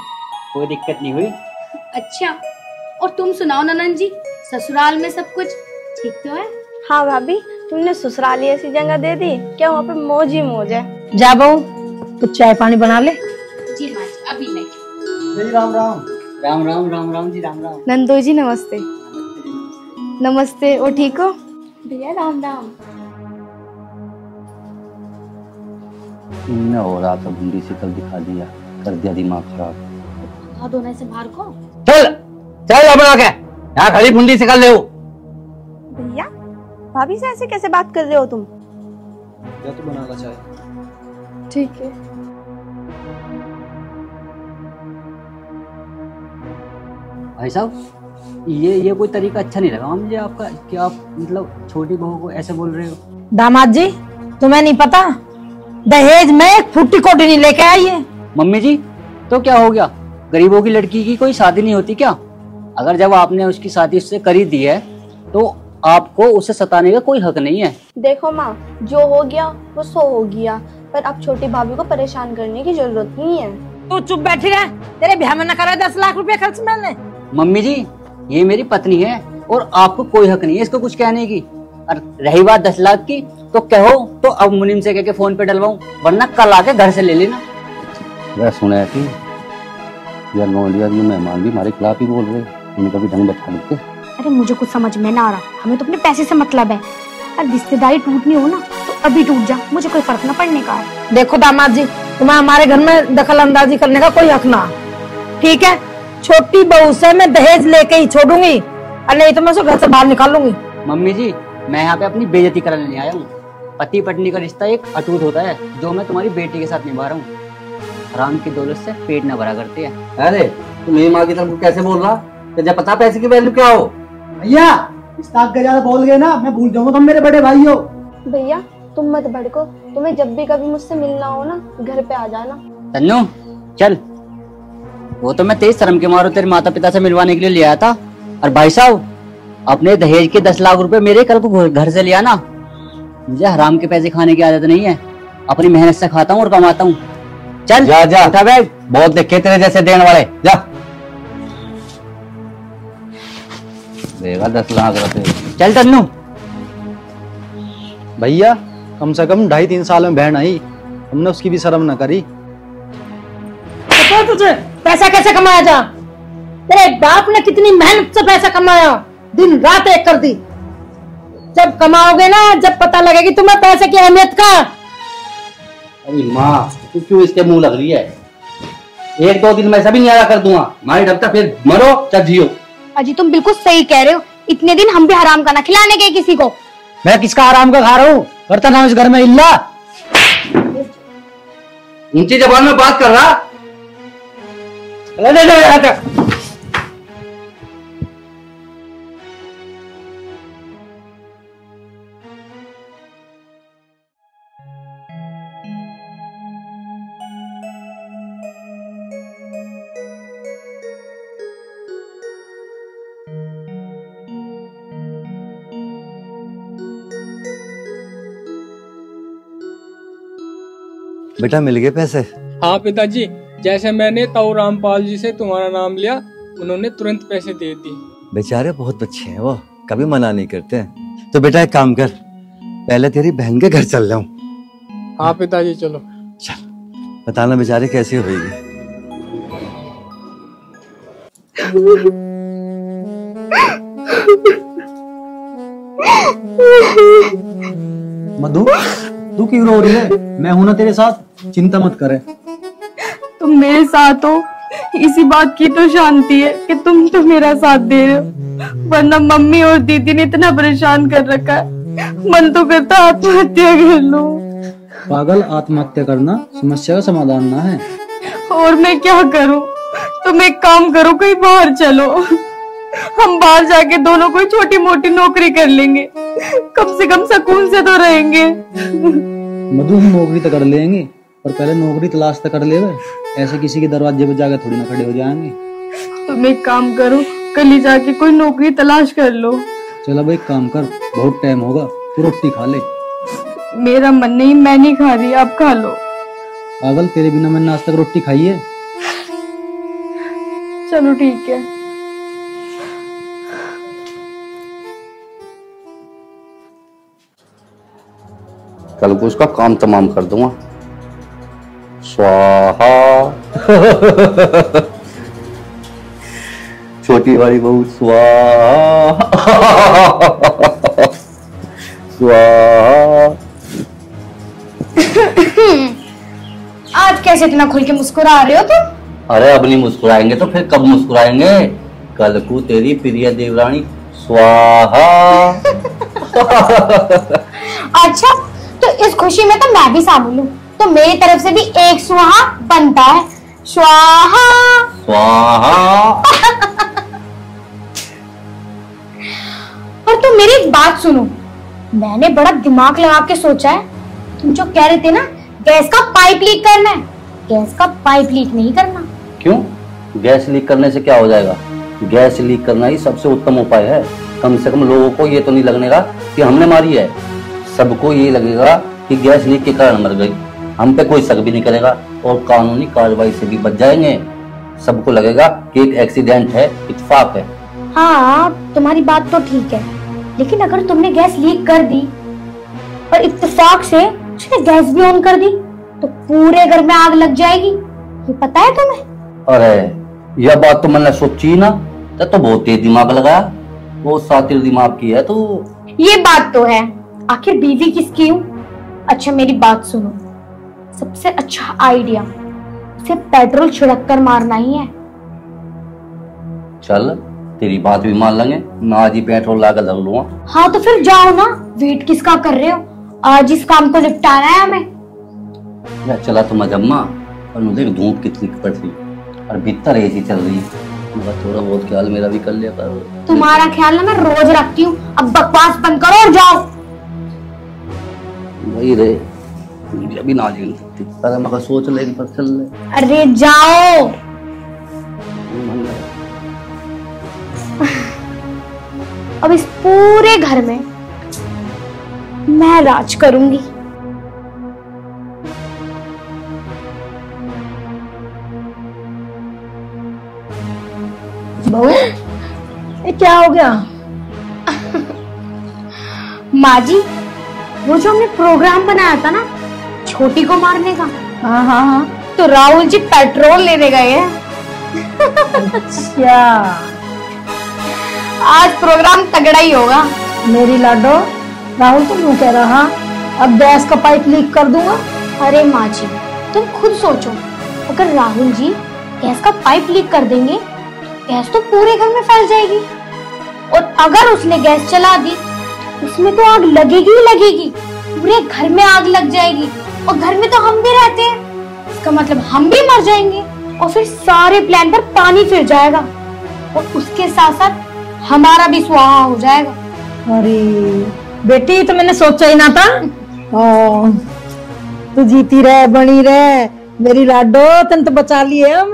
कोई दिक्कत नहीं हुई। अच्छा, और तुम सुनाओ ननन जी, ससुराल में सब कुछ ठीक तो है? हाँ भाभी, तुमने ससुराली ऐसी जगह दे दी क्या, वहाँ पे मौज ही मौज है। जा बहू, कुछ चाय पानी बना ले। जी माँ जी, अभी नहीं। राम राम। राम राम राम राम जी, राम राम। नंदोई जी नमस्ते। नमस्ते, और ठीक हो? भैया राम राम। न हो रहा था, भिंडी से कल दिखा दिया, कर दिया दिमाग खराब। भगा दो ना इसे बाहर को। चल चल अपना के, यहाँ खड़ी बुंदी से कर ले। भैया, भाभी से ऐसे कैसे बात कर रहे हो तुम? या तो बना ला चाय। ठीक है। भाई साहब, ये कोई तरीका अच्छा नहीं लगा मुझे आपका, कि आप मतलब छोटी बहू को ऐसे बोल रहे हो। दामाद जी, तुम्हें नहीं पता, दहेज में एक फुट्टी कोटी नहीं लेके आई है। मम्मी जी, तो क्या हो गया, गरीबों की लड़की की कोई शादी नहीं होती क्या? अगर जब आपने उसकी शादी उससे करी दी है तो आपको उसे सताने का कोई हक नहीं है। देखो माँ, जो हो गया वो सो हो गया, पर अब छोटी भाभी को परेशान करने की जरूरत नहीं है। तू चुप बैठी रह, तेरे ब्याह में न करे 10 लाख रुपए खर्च मैंने। मम्मी जी, ये मेरी पत्नी है और आपको कोई हक नहीं है इसको कुछ कहने की। और रही बात 10 लाख की, तो कहो तो अब मुनीम से कह के फोन पे डलवाऊं, वरना कल आके घर से ले लेना। मैं सुना कि यार नौलिया ये मेहमान भी हमारे खिलाफ ही बोल रहे, उन्हें कभी ढंग बैठा लेते। अरे मुझे कुछ समझ में ना आ रहा, हमें तो अपने पैसे से मतलब है। और रिश्तेदारी टूटनी हो ना तो अभी टूट जा, मुझे कोई फर्क न पड़ने का है। देखो दामाद जी, तुम्हें हमारे घर में दखल अंदाजी करने का कोई हक ना, ठीक है? छोटी बहू से मैं दहेज लेके ही छोड़ूंगी, और नहीं तो मैं उसे घर से बाहर निकालूंगी। मम्मी जी, मैं यहाँ पे अपनी बेइज्जती कराने नहीं आया हूँ। पति पत्नी का रिश्ता एक अटूट होता है, जो मैं तुम्हारी बेटी के साथ निभा रहा हूँ। हराम की दौलत से पेट न भरा करते हैं। अरे तुम मेरी माँ की तरफ कैसे बोल रहा, तुझे पता पैसे की वैल्यू क्या हो? भैया, इस ताक के ज्यादा बोल गए ना, मैं भूल जाऊंगा तुम मेरे बड़े भाई हो। भैया तुम मत भड़को, तुम्हें जब भी कभी मुझसे मिलना हो ना घर पे आ जाना। तन्नू चल, वो तो मैं तेज शर्म के मारो तेरे माता पिता से मिलवाने के लिए ले आया था। और भाई साहब अपने दहेज के 10 लाख रुपए मेरे कल को घर से ले आना। मुझे हराम के पैसे खाने की आदत नहीं है, अपनी मेहनत से खाता हूँ और कमाता हूँ। चल जा जा उठा बैग, बहुत देखे तेरे जैसे देने वाले। जा देगा 10 लाख रुपए। चल तन्नू। भैया कम से कम 2.5-3 साल में बहन आई, हमने उसकी भी शर्म न करी। पता है तुझे पैसा कैसे कमाया जा? तेरे बाप ने कितनी मेहनत से पैसा कमाया, दिन रात एक कर दी। जब कमाओगे ना, जब पता लगेगी तुम्हें पैसे की अहमियत का। अरे माँ तू क्यों इसके मुंह लग रही है? 1-2 दिन में ऐसा भी नहीं आया कर दूंगा, मारी ढपता फिर मरो चाहे जियो। अजी तुम बिल्कुल सही कह रहे हो, इतने दिन हम भी हराम का ना खिलाने गए किसी को। मैं किसका आराम का खा रहा हूँ? करता ना इस घर में इल्ला। ऊंची जबान में बात कर रहा। बेटा मिल गए पैसे? हाँ पिताजी, जैसे मैंने ताऊ रामपाल जी से तुम्हारा नाम लिया, उन्होंने तुरंत पैसे दे दिए। बेचारे बहुत अच्छे हैं वो, कभी मना नहीं करते। तो बेटा एक काम कर, पहले तेरी बहन के घर चल जाऊं। हाँ पिताजी चलो। चल बताना बेचारे कैसी होगी। मधु तू क्यों रो रही है? मैं हूं ना तेरे साथ, चिंता मत करे। तुम मेरे साथ हो, इसी बात की तो शांति है कि तुम तो मेरा साथ दे रहे हो, वरना मम्मी और दीदी ने इतना परेशान कर रखा है, मन तो करता आत्महत्या कर लो। पागल, आत्महत्या करना समस्या का समाधान ना है। और मैं क्या करूं? तुम एक काम करो, कहीं बाहर चलो, हम बाहर जाके दोनों कोई छोटी मोटी नौकरी कर लेंगे, कम से कम सुकून से तो रहेंगे। मधु हम नौकरी तो कर लेंगे, पर पहले नौकरी तलाश तो कर लेवे, ऐसे किसी के दरवाजे पे जाकर थोड़ी ना खड़े हो जाएंगे। तुम एक काम करो, कल ही जाके कोई नौकरी तलाश कर लो। चलो भाई काम कर, बहुत टाइम होगा, तू रोटी खा ले। मेरा मन नहीं, मैं नहीं खा रही, आप खा लो। पागल, तेरे बिना मैंने आज तक रोटी खाई है? चलो ठीक है। कल को उसका काम तमाम कर दूंगा। स्वाहा। छोटी वाली बहू स्वाहा। स्वाहा। आज कैसे इतना खुल के मुस्कुरा रहे हो तुम? अरे अब नहीं मुस्कुराएंगे तो फिर कब मुस्कुराएंगे? कल को तेरी प्रिय देवरानी स्वाहा। अच्छा तो इस खुशी में तो मैं भी शामिल हूँ, तो मेरी तरफ से भी एक स्वाहा बनता है। स्वाहा स्वाहा। और तुम मेरी एक बात सुनो, मैंने बड़ा दिमाग लगा के सोचा है। तुम जो कह रहे थे ना गैस का पाइप लीक करना है, गैस का पाइप लीक नहीं करना। क्यों? गैस लीक करने से क्या हो जाएगा? गैस लीक करना ही सबसे उत्तम उपाय है। कम से कम लोगों को ये तो नहीं लगेगा कि हमने मारी है, सबको ये लगेगा कि गैस लीक के कारण मर गई। हम पे कोई शक भी नहीं करेगा और कानूनी कार्रवाई से भी बच जाएंगे। सबको लगेगा कि एक एक्सीडेंट है, इत्तेफाक है। हाँ तुम्हारी बात तो ठीक है, लेकिन अगर तुमने गैस लीक कर दी और इत्तेफाक से उसने गैस भी ऑन कर दी तो पूरे घर में आग लग जाएगी, ये पता है तुम्हें? अरे यह बात तो मैंने सोची ना, तो बहुत तेज दिमाग लगाया, वो सातिर दिमाग की है। तो ये बात तो है, आखिर बीवी किसकी हूँ? अच्छा मेरी बात सुनो, सबसे अच्छा आइडिया उसे पेट्रोल छिड़क कर मारना ही है। चल तेरी बात भी मान लेंगे, मैं आज ही पेट्रोल लाकर धर लूंगा। हाँ तो फिर जाओ ना, वेट किसका कर रहे हो? आज इस काम को निपटाना है हमें। या चला तो मजम्मा, और मुझे धूप कितनी पड़ रही और भीतर एसी चल रही है, थोड़ा बहुत ख्याल मेरा भी कर लिया करो। तुम्हारा ख्याल ना मैं रोज रखती हूँ, अब बकवास बंद करो और जाओ। वही रे, अभी ना झेल सकती। अरे मगर सोच ले पर चल ले। अरे जाओ। अब इस पूरे घर में मैं राज करूंगी। बहू, ये क्या हो गया? माँ जी, वो जो हमने प्रोग्राम बनाया था ना छोटी को मारने का, हाँ हाँ हाँ, तो राहुल जी पेट्रोल लेने गए हैं। अच्छा, आज प्रोग्राम तगड़ा ही होगा। मेरी लाडो, राहुल तो यूं कह रहा अब गैस का पाइप लीक कर दूंगा। अरे माँ जी, तुम खुद सोचो, अगर राहुल जी गैस का पाइप लीक कर देंगे गैस तो पूरे घर में फैल जाएगी, और अगर उसने गैस चला दी उसमें तो आग लगेगी ही लगेगी, पूरे घर में आग लग जाएगी, और घर में तो हम भी रहते हैं, इसका मतलब हम भी मर जाएंगे, और फिर सारे प्लान पर पानी फिर जाएगा, और उसके साथ साथ हमारा भी स्वाहा हो जाएगा। अरे बेटी, तो मैंने सोचा ही ना था। तू जीती रहे, बनी रहे मेरी लाडो, तन तो बचा लिए हम।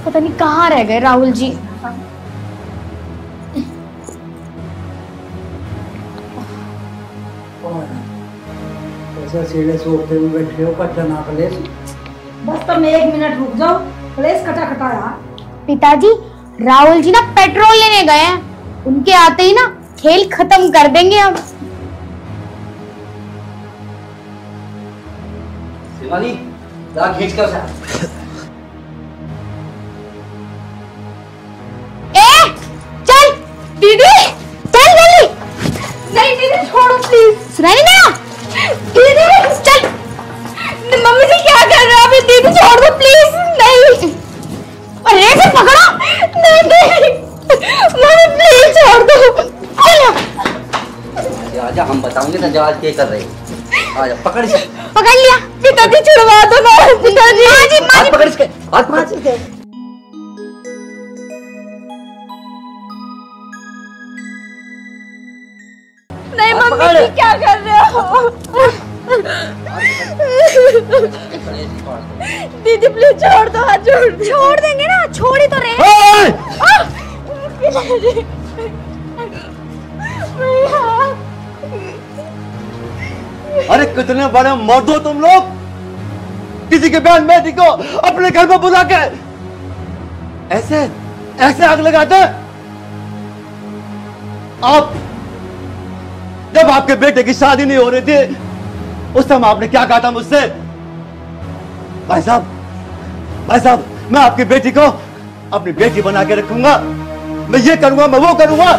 पता नहीं कहाँ रह गए राहुल जी। ऐसा सीधे सोफे में बैठे हो, कच्चा ना कलेश। बस तुम 1 मिनट रुक जाओ, कलेश कटा कटा यार। पिताजी, राहुल जी ना पेट्रोल लेने गए हैं, उनके आते ही ना खेल खत्म कर देंगे हम। शिवानी, जरा खींच कर उसे। दीदी चल जल्दी। नहीं दीदी छोड़ो प्लीज। सुनाई नहीं ना? दीदी चल। मम्मी जी क्या कर रहे हो अभी? दीदी छोड़ दो प्लीज। नहीं, अरे इसे पकड़ो। नहीं नहीं मम्मी प्लीज छोड़ दो। आजा, हम बताओगे ना जवाब क्या कर रहे हैं। आजा, पकड़ इसे। पकड़ लिया। पिताजी छुड़वा दो ना। पिताजी हाथ पकड़ इसके, हाथ पकड़ इसके। नहीं मम्मी जी क्या कर रहे हो? दीदी प्लीज छोड़ दो, हाथ छोड़ देंगे ना, छोड़ ही तो रहे। अरे कितने बड़े मर्द हो तुम लोग, किसी के बहन बेटी को अपने घर में बुला के ऐसे ऐसे आग लगाते। आप जब आपके बेटे की शादी नहीं हो रही थी उस समय आपने क्या कहा था मुझसे? भाई साहब, मैं आपकी बेटी को अपनी बेटी बना के रखूंगा, मैं ये करूंगा, मैं वो करूंगा,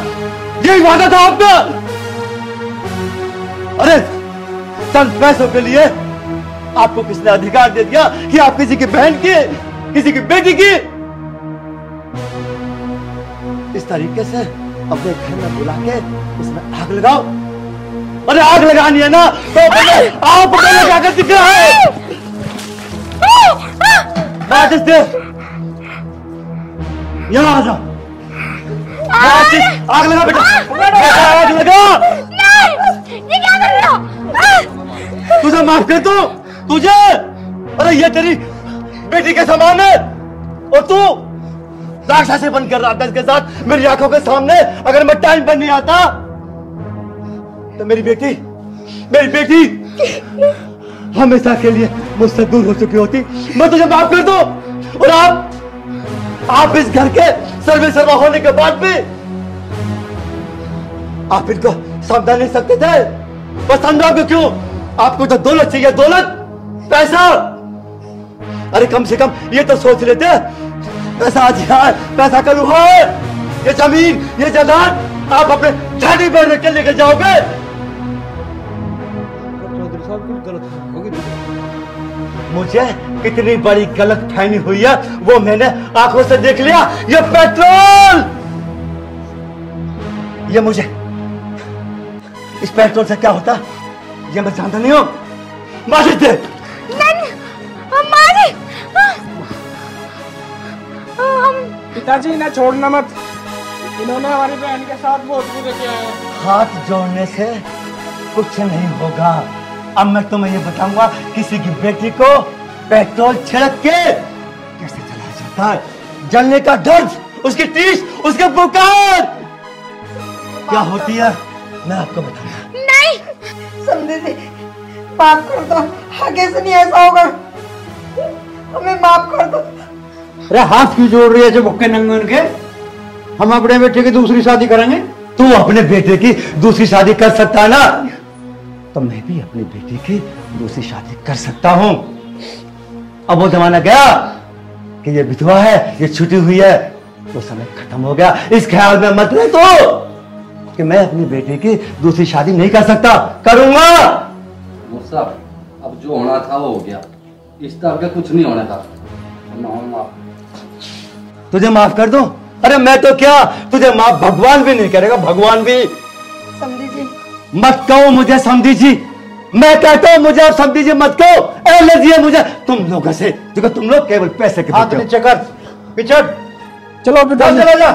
यही वादा था आपका। अरे चंद पैसों के लिए आपको किसने अधिकार दे दिया कि आप किसी की बहन की, किसी की बेटी की इस तरीके से अपने घर में बुला के इसमें आग लगाओ? अरे आग लगानी है ना तो आप लगा कर दिख रहा है। यहाँ आ जा, आग लगा बेटा, आग लगा। ये क्या कर रहे हो? तुझे माफ कर दूं तुझे? अरे ये तेरी बेटी के समान है और तू राक्षसी बन कर रहा था इसके साथ मेरी आंखों के सामने। अगर मैं टाइम पर नहीं आता तो मेरी बेटी हमेशा के लिए मुझसे दूर हो चुकी होती। मैं तुझे माफ कर दूं। और आप इस घर के सर्वे सर्वा होने के बाद भी आप इनको समझा नहीं सकते थे? बस समझाओगे क्यों? आपको तो दौलत चाहिए, दौलत, पैसा। अरे कम से कम ये तो सोच लेते, पैसा आज यहाँ है, पैसा कल वहां है, ये जमीन, ये जायदाद आप अपने झाड़ी पर रख के लेके जाओगे। चौधरी साहब कुछ गलत होगी, मुझे कितनी बड़ी गलत फहमी हुई है वो मैंने आंखों से देख लिया। ये पेट्रोल, ये मुझे इस पेट्रोल से क्या होता ये मैं जानता नहीं हूं। माजिद दे। माजिद, पिताजी ना छोड़ना मत, इन्होंने हमारी बहन के साथ बहुत बुरा किया है। हाथ जोड़ने से कुछ नहीं होगा। अब मैं तुम्हें ये बताऊंगा किसी की बेटी को पेट्रोल छिड़क के कैसे जलाया जाता है। जलने का दर्द, उसकी टीस, उसके पुकार क्या होती है मैं आपको बताऊंगा। नहीं समझे जी, माफ कर दो, आगे से नहीं ऐसा होगा, हमें माफ कर दो। अरे हाथ क्यों जोड़ रही है जो भुक्के नंगे उनके? हम अपने बेटे की दूसरी शादी करेंगे। तू अपने बेटे की दूसरी शादी कर सकता है ना, तो मैं भी अपनी बेटी की दूसरी शादी कर सकता हूं। अब वो जमाना गया कि ये विधवा है, ये छुटी हुई है, वो समय खत्म हो गया। इस ख्याल में मत ले तो कि मैं अपनी बेटे की दूसरी शादी नहीं कर सकता, करूंगा। मुस्तफ, अब जो होना था वो हो गया, इस तरह का कुछ नहीं होना था। तुझे माफ कर दूं? अरे मैं तो क्या, तुझे माफ भगवान भी नहीं करेगा, भगवान भी। समझी जी मत कहो मुझे समझी जी, मैं कहता हूं मुझे अब समझी जी मत कहो। एलर्जी है मुझे तुम लोगों से, क्योंकि तुम लोग केवल पैसे के हाथ नीचे कर, पिछड़। चलो पिता चला जा।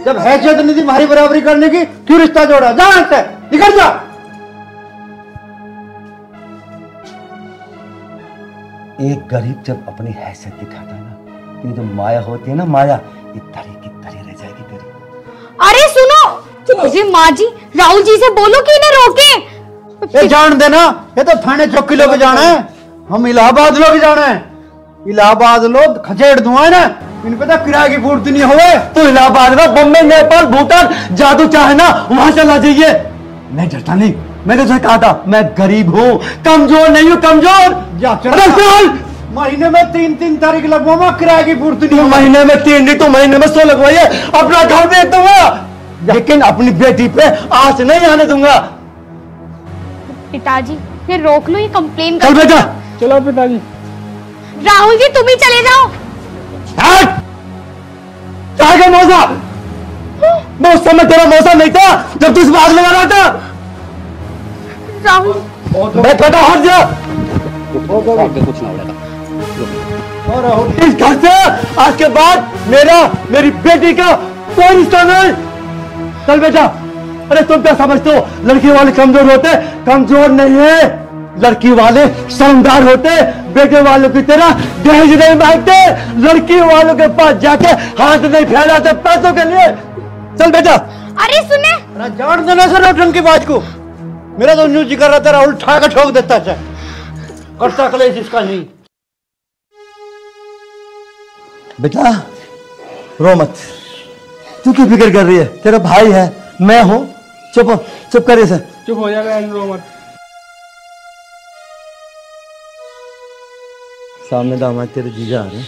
जब हैसियत नहीं थी हमारी बराबरी करने की, क्यों रिश्ता जोड़ा? जा यहाँ से, निकल जा। एक गरीब जब अपनी हैसियत दिखाता है ना, तो जो माया होती है ना, माया ये तरी की तरी रह जाएगी तेरी। अरे सुनो, मुझे माँ जी राहुल जी से बोलो कि इन्हें रोके। ये जान देना, ये तो थाने चौकी लोग जाना है, हम इलाहाबाद लोग जाना है। इलाहाबाद लोग खचेड़ दुआ ना, इन पे तो किराए की पूर्ति नहीं हुए। तो इलाहाबाद में, बम्बई, नेपाल, भूटान जादू चाहे ना वहां चला जाइए, मैं डरता नहीं। मैंने तुझे कहा था मैं गरीब हूँ, कमजोर नहीं हूँ, कमजोर। महीने में 3-3 तारीख लगवाऊंगा, किराए की पूर्ति नहीं। महीने में 3 नहीं तो महीने में 100 लगवाइए, अपना घर बेच दूंगा, लेकिन अपनी बेटी पे आंच नहीं आने दूंगा। पिताजी ये रोक लो, ये कंप्लेन चल बेटा। चलो पिताजी। राहुल जी तुम ही चले जाओ। क्या मौसा, मैं उस समय तेरा मौसा नहीं था जब तू इस बाग लगा रहा था। राहुल मैं बेटा हट जा, कुछ ना होगा। इस घर से आज के बाद मेरी बेटी का कोई रिश्ता नहीं। चल बेटा। अरे तुम क्या समझते हो लड़की वाले कमजोर होते? कमजोर नहीं है, लड़की वाले शर्मदार होते, बेटे वालों की तरह दहेज नहीं मांगते, लड़की वालों के पास जाके हाथ नहीं फैलाते पैसों के लिए। चल बेटा। अरे सुने, अरे जान देना सर रोटन की बात को, मेरा तो न्यूज कर रहा था, राहुल ठा का ठोक देता है, करता कलेश इसका नहीं। बेटा रो मत, तू क्यों फिक्र कर रही है? तेरा भाई है, मैं हूं। चुप हो, चुप कर इसे। चुप हो जा बहन, रो मत। सामने दामाद तेरे जीजा आ रहे हैं।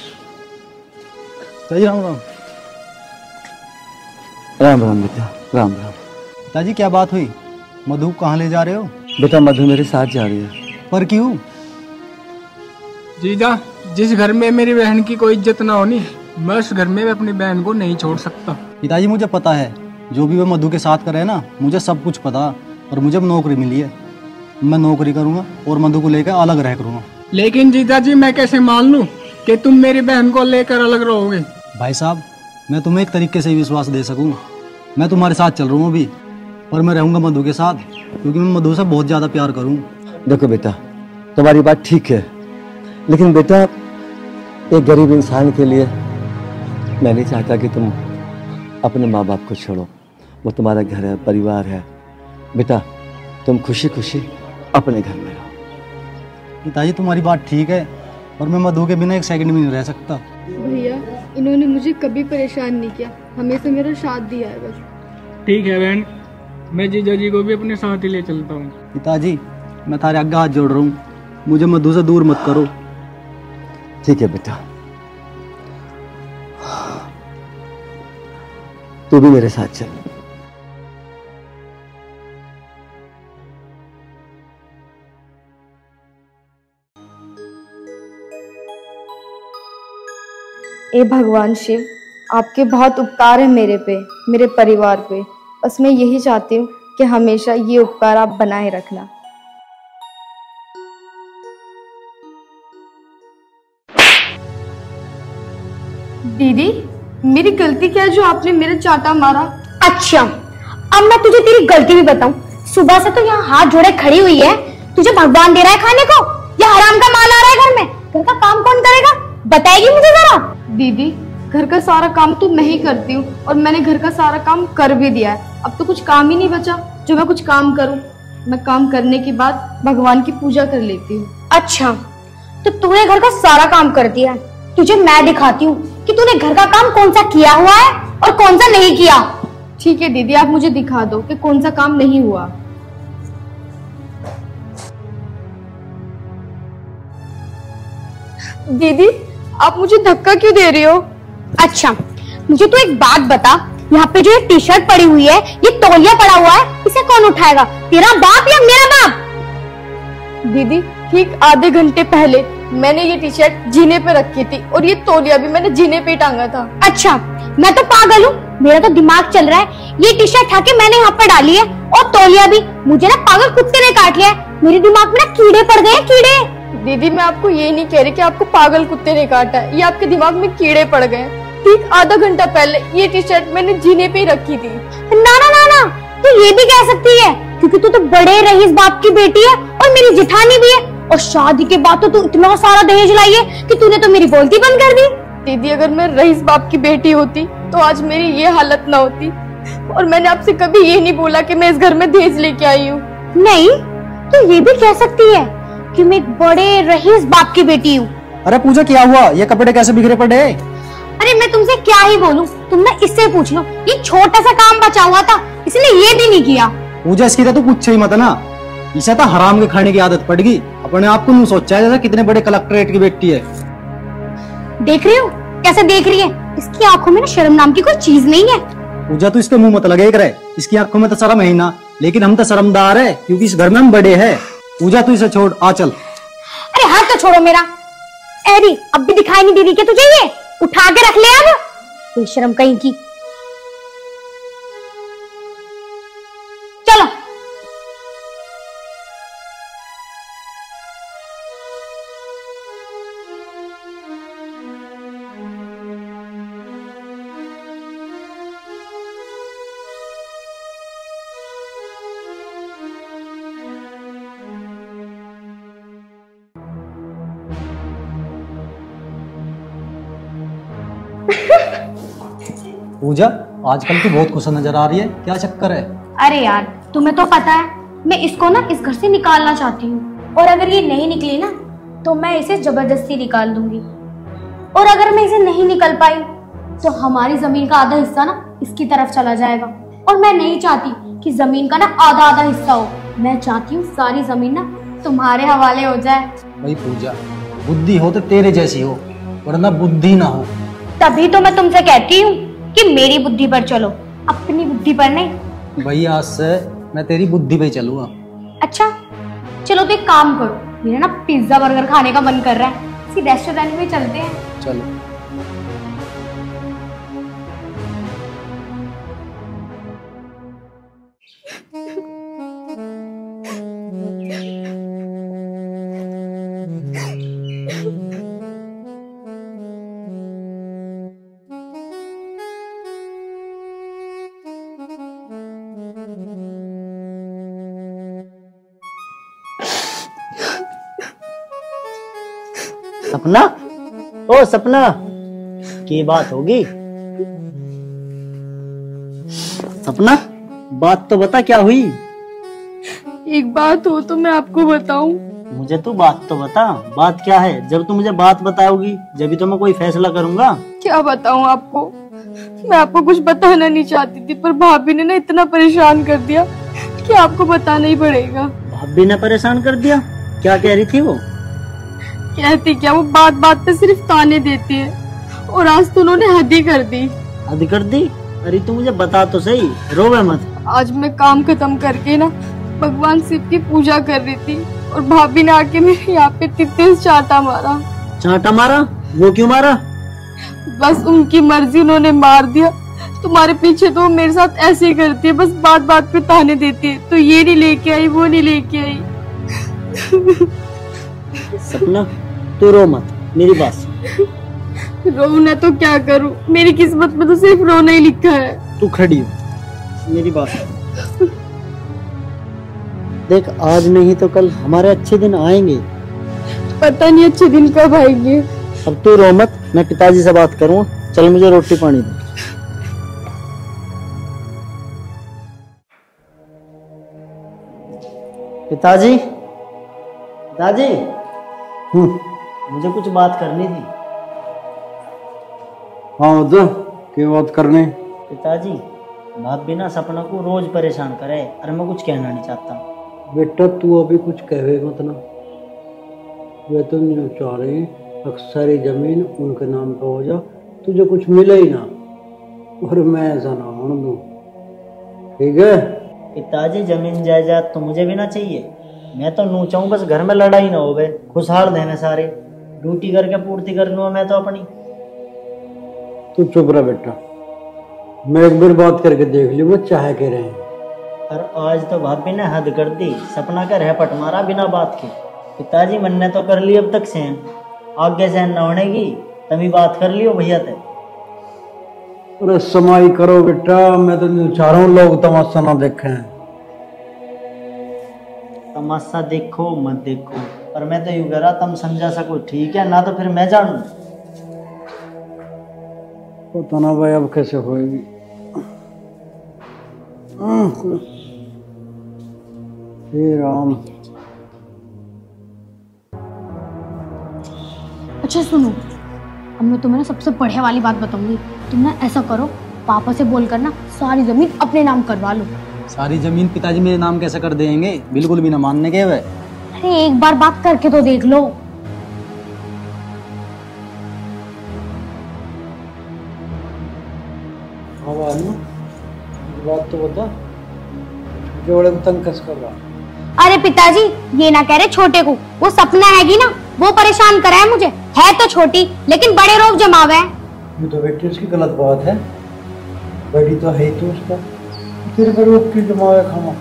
सही राम राम। राम राम बेटा, राम राम। पिताजी क्या बात हुई? मधु कहाँ ले जा रहे हो? बेटा मधु मेरे साथ जा रही है। पर क्यों? जीजा, जिस घर में मेरी बहन की कोई इज्जत ना होनी, मैं उस घर में अपनी बहन को नहीं छोड़ सकता। पिताजी मुझे पता है, जो भी वो मधु के साथ करे ना, मुझे सब कुछ पता। और मुझे नौकरी मिली है, मैं नौकरी करूंगा और मधु को लेकर अलग रह करूंगा। लेकिन जीजा जी मैं कैसे मान लूं कि तुम मेरी बहन को लेकर अलग रहोगे? भाई साहब, मैं तुम्हें एक तरीके से विश्वास दे सकूं, मैं तुम्हारे साथ चल रहा हूँ अभी, और मैं रहूंगा मधु के साथ, क्योंकि मैं मधु से बहुत ज्यादा प्यार करूँ। देखो बेटा, तुम्हारी बात ठीक है, लेकिन बेटा एक गरीब इंसान के लिए मैं नहीं चाहता कि तुम अपने माँ बाप को छोड़ो। वो तुम्हारा घर है, परिवार है। बेटा तुम खुशी खुशी अपने घर में रहो। पिताजी तुम्हारी बात ठीक है, और मैं मधु के बिना एक सेकंड भी नहीं रह सकता। भैया इन्होंने मुझे कभी परेशान नहीं किया, हमेशा मेरा साथ दिया है बस। ठीक है बहन, मैं जीजा जी को भी अपने साथ ही ले चलता हूँ। पिताजी मैं थारे आगे हाथ जोड़ रहा हूँ, मुझे मधु से दूर मत करो। ठीक है बेटा, तू भी मेरे साथ चल। ए भगवान शिव, आपके बहुत उपकार है मेरे पे, मेरे परिवार पे। बस मैं यही चाहती हूँ कि हमेशा ये उपकार आप बनाए रखना। दीदी, मेरी गलती क्या है जो आपने मेरे चाटा मारा? अच्छा, अब मैं तुझे तेरी गलती भी बताऊं। सुबह से तो यहाँ हाथ जोड़े खड़ी हुई है, तुझे भगवान दे रहा है खाने को या हराम का माल आ रहा है घर में? घर का काम कौन करेगा, बताएगी मुझे जरा? दीदी, घर का सारा काम तो मैं ही करती हूँ और मैंने घर का सारा काम कर भी दिया है। अब तो कुछ काम ही नहीं बचा जो मैं कुछ काम करूँ। मैं काम करने के बाद भगवान की पूजा कर लेती हूँ। अच्छा, तो तूने घर का सारा काम कर दिया है, तुझे मैं दिखाती हूँ कि तूने घर का काम कौन सा किया हुआ है और कौन सा नहीं किया। ठीक है दीदी, आप मुझे दिखा दो कि कौन सा काम नहीं हुआ। दीदी, आप मुझे धक्का क्यों दे रही हो? अच्छा, मुझे तो एक बात बता, यहाँ पे जो ये टी शर्ट पड़ी हुई है, ये तौलिया पड़ा हुआ है, इसे कौन उठाएगा, तेरा बाप या मेरा बाप? दीदी, ठीक आधे घंटे पहले मैंने ये टी शर्ट जीने पे रखी थी और ये तौलिया भी मैंने जीने पे टांगा था। अच्छा, मैं तो पागल हूँ, मेरा तो दिमाग चल रहा है। ये टी शर्ट उठा के मैंने यहाँ पर डाली है और तौलिया भी मुझे ना पागल कुत्ते ने काट लिया है। मेरे दिमाग में ना कीड़े पड़ गए हैं, कीड़े। दीदी, मैं आपको ये नहीं कह रही कि आपको पागल कुत्ते ने काटा है, ये आपके दिमाग में कीड़े पड़ गए। ठीक आधा घंटा पहले ये टी शर्ट मैंने जीने पे ही रखी थी। ना ना ना ना, तू ये भी कह सकती है क्योंकि तू तो बड़े रईस बाप की बेटी है और मेरी जिठानी भी है, और शादी के बाद तो तू इतना सारा दहेज लाई है कि तूने तो मेरी बोलती बंद कर दी। दीदी, अगर मैं रईस बाप की बेटी होती तो आज मेरी ये हालत ना होती, और मैंने आपसे कभी ये नहीं बोला कि मैं इस घर में दहेज लेके आई हूँ। नहीं, तू ये भी कह सकती है कि मैं एक बड़े रईस बाप की बेटी हूँ। अरे पूजा, क्या हुआ? ये कपड़े कैसे बिखरे पड़े? अरे मैं तुमसे क्या ही बोलूं, तुम ना इससे पूछ लो, ये छोटा सा काम बचा हुआ था इसलिए ये भी नहीं किया। पूजा, इसकी तो कुछ ही मत ना, इसे तो हराम के खाने की आदत पड़ गई। अपने आप को नहीं सोचा है जैसे कितने बड़े कलेक्टरेट की बेटी है। देख रही हो कैसे देख रही है, इसकी आंखों में ना शर्म नाम की कोई चीज नहीं है। पूजा, तू इसके मुंह मत लगे करे, इसकी आंखों में तो शर्म है ही ना, लेकिन हम तो शर्मदार है क्योंकि इस घर में हम बड़े हैं। पूजा, तू इसे छोड़, आ चल। अरे हाथ तो छोड़ो मेरा। एरी, अब भी दिखाई नहीं दे रही क्या तुझे? ये उठा के रख ले अब, बेशरम कहीं की। चलो। पूजा, आजकल तू बहुत खुश नजर आ रही है, क्या चक्कर है? अरे यार, तुम्हें तो पता है मैं इसको ना इस घर से निकालना चाहती हूँ, और अगर ये नहीं निकली ना तो मैं इसे जबरदस्ती निकाल दूंगी, और अगर मैं इसे नहीं निकल पाई तो हमारी जमीन का आधा हिस्सा ना इसकी तरफ चला जाएगा, और मैं नहीं चाहती कि जमीन का ना आधा आधा हिस्सा हो। मैं चाहती हूँ सारी जमीन ना तुम्हारे हवाले हो जाए। भाई पूजा, बुद्धि हो तो तेरे जैसी हो, वरना बुद्धि ना हो। तभी तो मैं तुमसे कहती हूँ कि मेरी बुद्धि पर चलो, अपनी बुद्धि पर नहीं। भाई, आज से मैं तेरी बुद्धि पे चलूंगा। अच्छा चलो, तो एक काम करो, मेरा ना पिज्जा बर्गर खाने का मन कर रहा है, किसी रेस्टोरेंट में चलते हैं। चलो। सपना, ओ सपना, की बात होगी? सपना, बात तो बता, क्या हुई? एक बात हो तो मैं आपको बताऊं। मुझे तू बात तो बता, बात क्या है? जब तू मुझे बात बताओगी जब तो मैं कोई फैसला करूंगा। क्या बताऊं आपको, मैं आपको कुछ बताना नहीं चाहती थी, पर भाभी ने ना इतना परेशान कर दिया कि आपको बताना ही पड़ेगा। भाभी ने परेशान कर दिया? क्या कह रही थी वो? कहती क्या, वो बात बात पे सिर्फ ताने देती है, और आज तो उन्होंने हद ही कर दी। हद कर दी? अरे तू मुझे बता तो सही, रोवे मत। आज मैं काम खत्म करके ना भगवान शिव की पूजा कर रही थी, और भाभी ने आके मेरे यहाँ पे 33 चांटा मारा। चांटा मारा? वो क्यों मारा? बस उनकी मर्जी, उन्होंने मार दिया। तुम्हारे पीछे तो वो मेरे साथ ऐसे ही करती है, बस बात बात पे ताने देती है, तो ये नहीं लेके आई, वो नहीं लेके आई। सपना तू रो मत, मेरी बात सुन। रोना तो क्या करूं, मेरी किस्मत में तो सिर्फ रोना ही लिखा है। तू खड़ी हो, मेरी बात सुन। देख, आज नहीं तो कल हमारे अच्छे दिन आएंगे। पता नहीं अच्छे दिन कब आएंगे। अब तू रो मत, मैं पिताजी से बात करूँ। चल मुझे रोटी पानी दे। पिताजी, पिताजी, मुझे कुछ बात करनी थी। हाँ तो क्या बात करने? पिताजी, भाभी ना सपना को रोज परेशान करे और मैं कुछ कहना नहीं चाहता। बेटा तू अभी कुछ कहे मत ना, वे तो नहीं चाह रही अक्सर जमीन उनके नाम पे हो जा, तुझे कुछ मिले ही ना, और मैं ऐसा ना होने दूं, ठीक है? पिताजी, जमीन जायदाद तो मुझे भी ना चाहिए। मैं तो नू चाहूँ बस घर में लड़ाई ना हो गए, खुशहाल देने सारे, ड्यूटी करके पूर्ति कर लूँ मैं तो अपनी। तू चुप रह बेटा, मैं एक बार बात करके देख ली वो चाहे कह रहे हैं। और आज तो भाभी ने हद कर दी, सपना का रहपट मारा बिना बात के। पिताजी, मन ने तो कर ली अब तक सहन, आगे सहन न होने की, तभी बात कर लियो भैया ते। अरे समाई करो बेटा, मैं तो नहीं चाह रहा हूँ लोग तमाशा ना देखें। तमाशा देखो मत देखो, पर मैं तो यूं कह रहा तुम समझा सको, ठीक है ना? तो फिर मैं जानू। पता ना भाई अब कैसे होएगी। हे राम। अच्छा सुनो, अब मैं तुम्हें ना सबसे बढ़िया वाली बात बताऊंगी। तुम ना ऐसा करो, पापा से बोलकर ना सारी जमीन अपने नाम करवा लो। सारी जमीन पिताजी मेरे नाम कैसे कर देंगे? बिल्कुल भी ना मानने के। वे अरे एक बार बात करके तो देख लो। बात तो बता, जोड़े में तंग कस कर रहा। अरे पिताजी, ये ना कह रहे छोटे को, वो सपना हैगी ना, वो परेशान करा है मुझे। है तो छोटी लेकिन बड़े रोग जमावे हैं। ये तो बेटी उसकी गलत बात है, बड़ी तो है ही तो उसका, तेरे पर रोग क्यों जमावे खामा?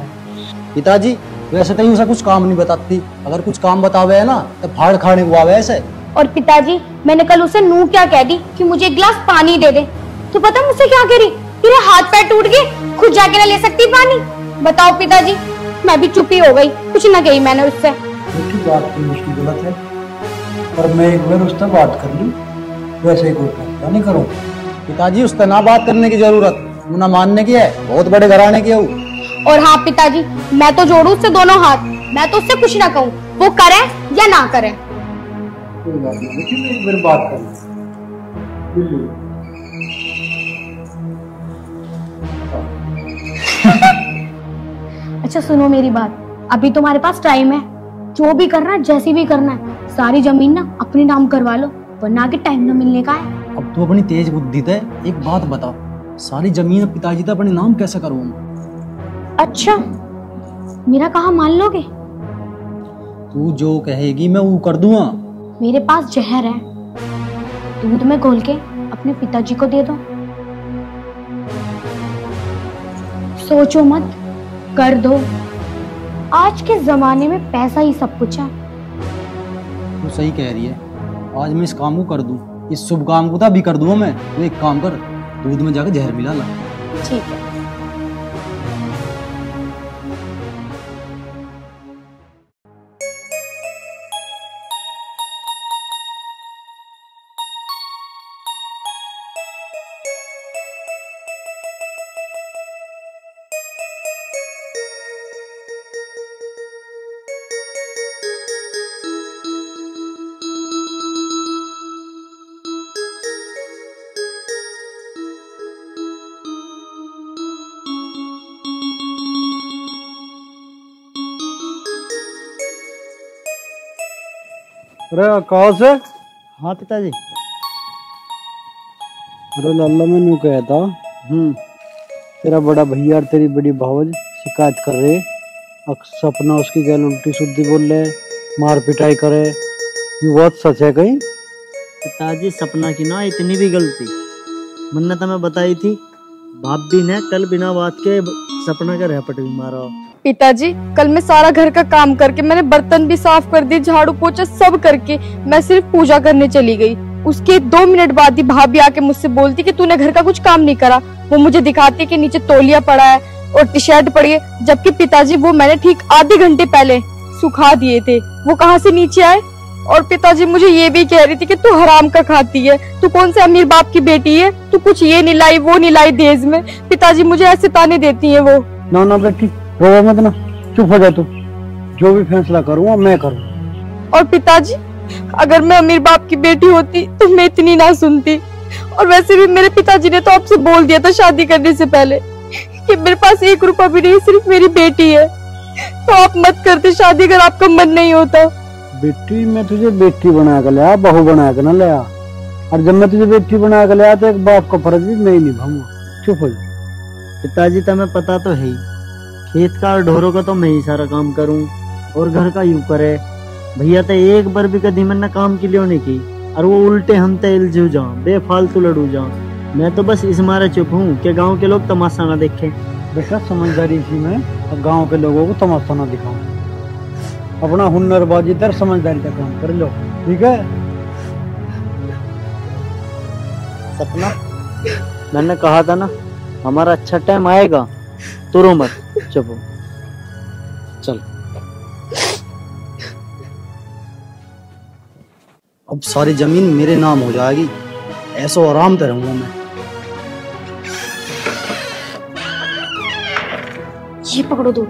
पिताजी वैसे तो उसे कुछ काम नहीं बताती, अगर कुछ काम बतावे है ना तो फाड़ खाने को आवे ऐसे। और पिताजी, मैंने कल उसे नू क्या कह दी कि मुझे एक गिलास पानी दे दे, तो पता मुझसे क्या करी? तेरे हाथ पैर टूट गए, खुद जाके ना ले सकती पानी? बताओ पिताजी, मैं भी चुप ही हो गई, कुछ ना कही मैंने उससे। बात तो उसकी गलत है, पर मैं एक बार उससे बात कर लूं, वैसे ही कोई फैसला नहीं करूं। पिताजी उससे ना बात करने की जरूरत, वो ना मानने की है, बहुत बड़े घराने की है वो। और हाँ पिताजी, मैं तो जोड़ू उससे दोनों हाथ, मैं तो उससे कुछ ना कहूँ, वो करे या ना करे। कोई बात नहीं, लेकिन एक बार बात कर लूं। अच्छा सुनो मेरी बात, अभी तुम्हारे पास टाइम है, जो भी करना है जैसी भी करना है, सारी जमीन ना अपने नाम करवा लो, वरना आगे टाइम ना मिलने का है। अब तू अपनी तेज बुद्धि थे एक बात बता, सारी जमीन पिताजी तो अपने नाम कैसे करूँ? अच्छा, मेरा कहा मान लोगे? तू जो कहेगी मैं वो कर दूंगा। मेरे पास जहर है, दूध में घोल के अपने पिताजी को दे दो, सोचो मत, कर दो। आज के जमाने में पैसा ही सब कुछ है। तू सही कह रही है, आज मैं इस काम को कर दूं, इस शुभ काम को तो अभी कर दूंगा मैं। तू एक काम कर, दूध में जाकर जहर मिला ला। ठीक है। अरे आकाश है? हाँ पिताजी। अरे लाला मैंने कहा था, तेरा बड़ा भैया और तेरी बड़ी भावज शिकायत कर रहे, सपना उसकी गैल उल्टी सुद्धी बोल रहे, मार पिटाई करे, ये बात सच है कहीं? पिताजी सपना की ना इतनी भी गलती मन्ने तुम्हें बताई थी, भाभी ने कल बिना बात के सपना का रैपट भी मारा। पिताजी कल मैं सारा घर का काम करके, मैंने बर्तन भी साफ कर दिए, झाड़ू पोछा सब करके मैं सिर्फ पूजा करने चली गई। उसके 2 मिनट बाद ही भाभी आके मुझसे बोलती कि तूने घर का कुछ काम नहीं करा। वो मुझे दिखाती कि नीचे तौलिया पड़ा है और टी शर्ट पड़ी है, जबकि पिताजी वो मैंने ठीक आधे घंटे पहले सुखा दिए थे, वो कहाँ से नीचे आए। और पिताजी मुझे ये भी कह रही थी कि तू हराम का खाती है, तू कौन से अमीर बाप की बेटी है, तू कुछ ये नहीं लाई वो नहीं लाई दहेज में। पिताजी मुझे ऐसे ताने देती है वो। ना बेटी रो मत ना, चुप हो जा तू, जो भी फैसला करूँगा मैं करूँ। और पिताजी अगर मैं अमीर बाप की बेटी होती तो मैं इतनी ना सुनती। और वैसे भी मेरे पिताजी ने तो आपसे बोल दिया था शादी करने से पहले कि मेरे पास 1 रुपया भी नहीं, सिर्फ मेरी बेटी है, तो आप मत करते शादी अगर आपका मन नहीं होता। बेटी मैं तुझे बेटी बना कर लिया, बहू बना कर न लिया, और जब मैं तुझे बेटी बना कर लिया तो एक बाप का फर्ज भी मैं ही निभाऊंगा। चुप हो जा। पिताजी तुम्हें पता तो है ही, खेत का और ढोरों का तो मैं ही सारा काम करूं और घर का यूं करे। भैया तो एक बार भी कभी मैंने काम के लिए नहीं की, और वो उल्टे हम तो इलझू जाऊं, बेफालतू लड़ू जाऊं। मैं तो बस इस मारे चुप हूँ कि गांव के लोग तमाशा ना देखें। बेटा समझदारी इसी में, और गांव के लोगों को तमाशा ना दिखाओ, अपना हुनरबाजी तर समझदारी का काम कर लो, ठीक है। सपना मैंने कहा था ना हमारा अच्छा टाइम आएगा, तू रो मत, चुप हो, चल। अब सारी जमीन मेरे नाम हो जाएगी, ऐसो आराम से रहूंगा मैं। ये पकड़ो दूध।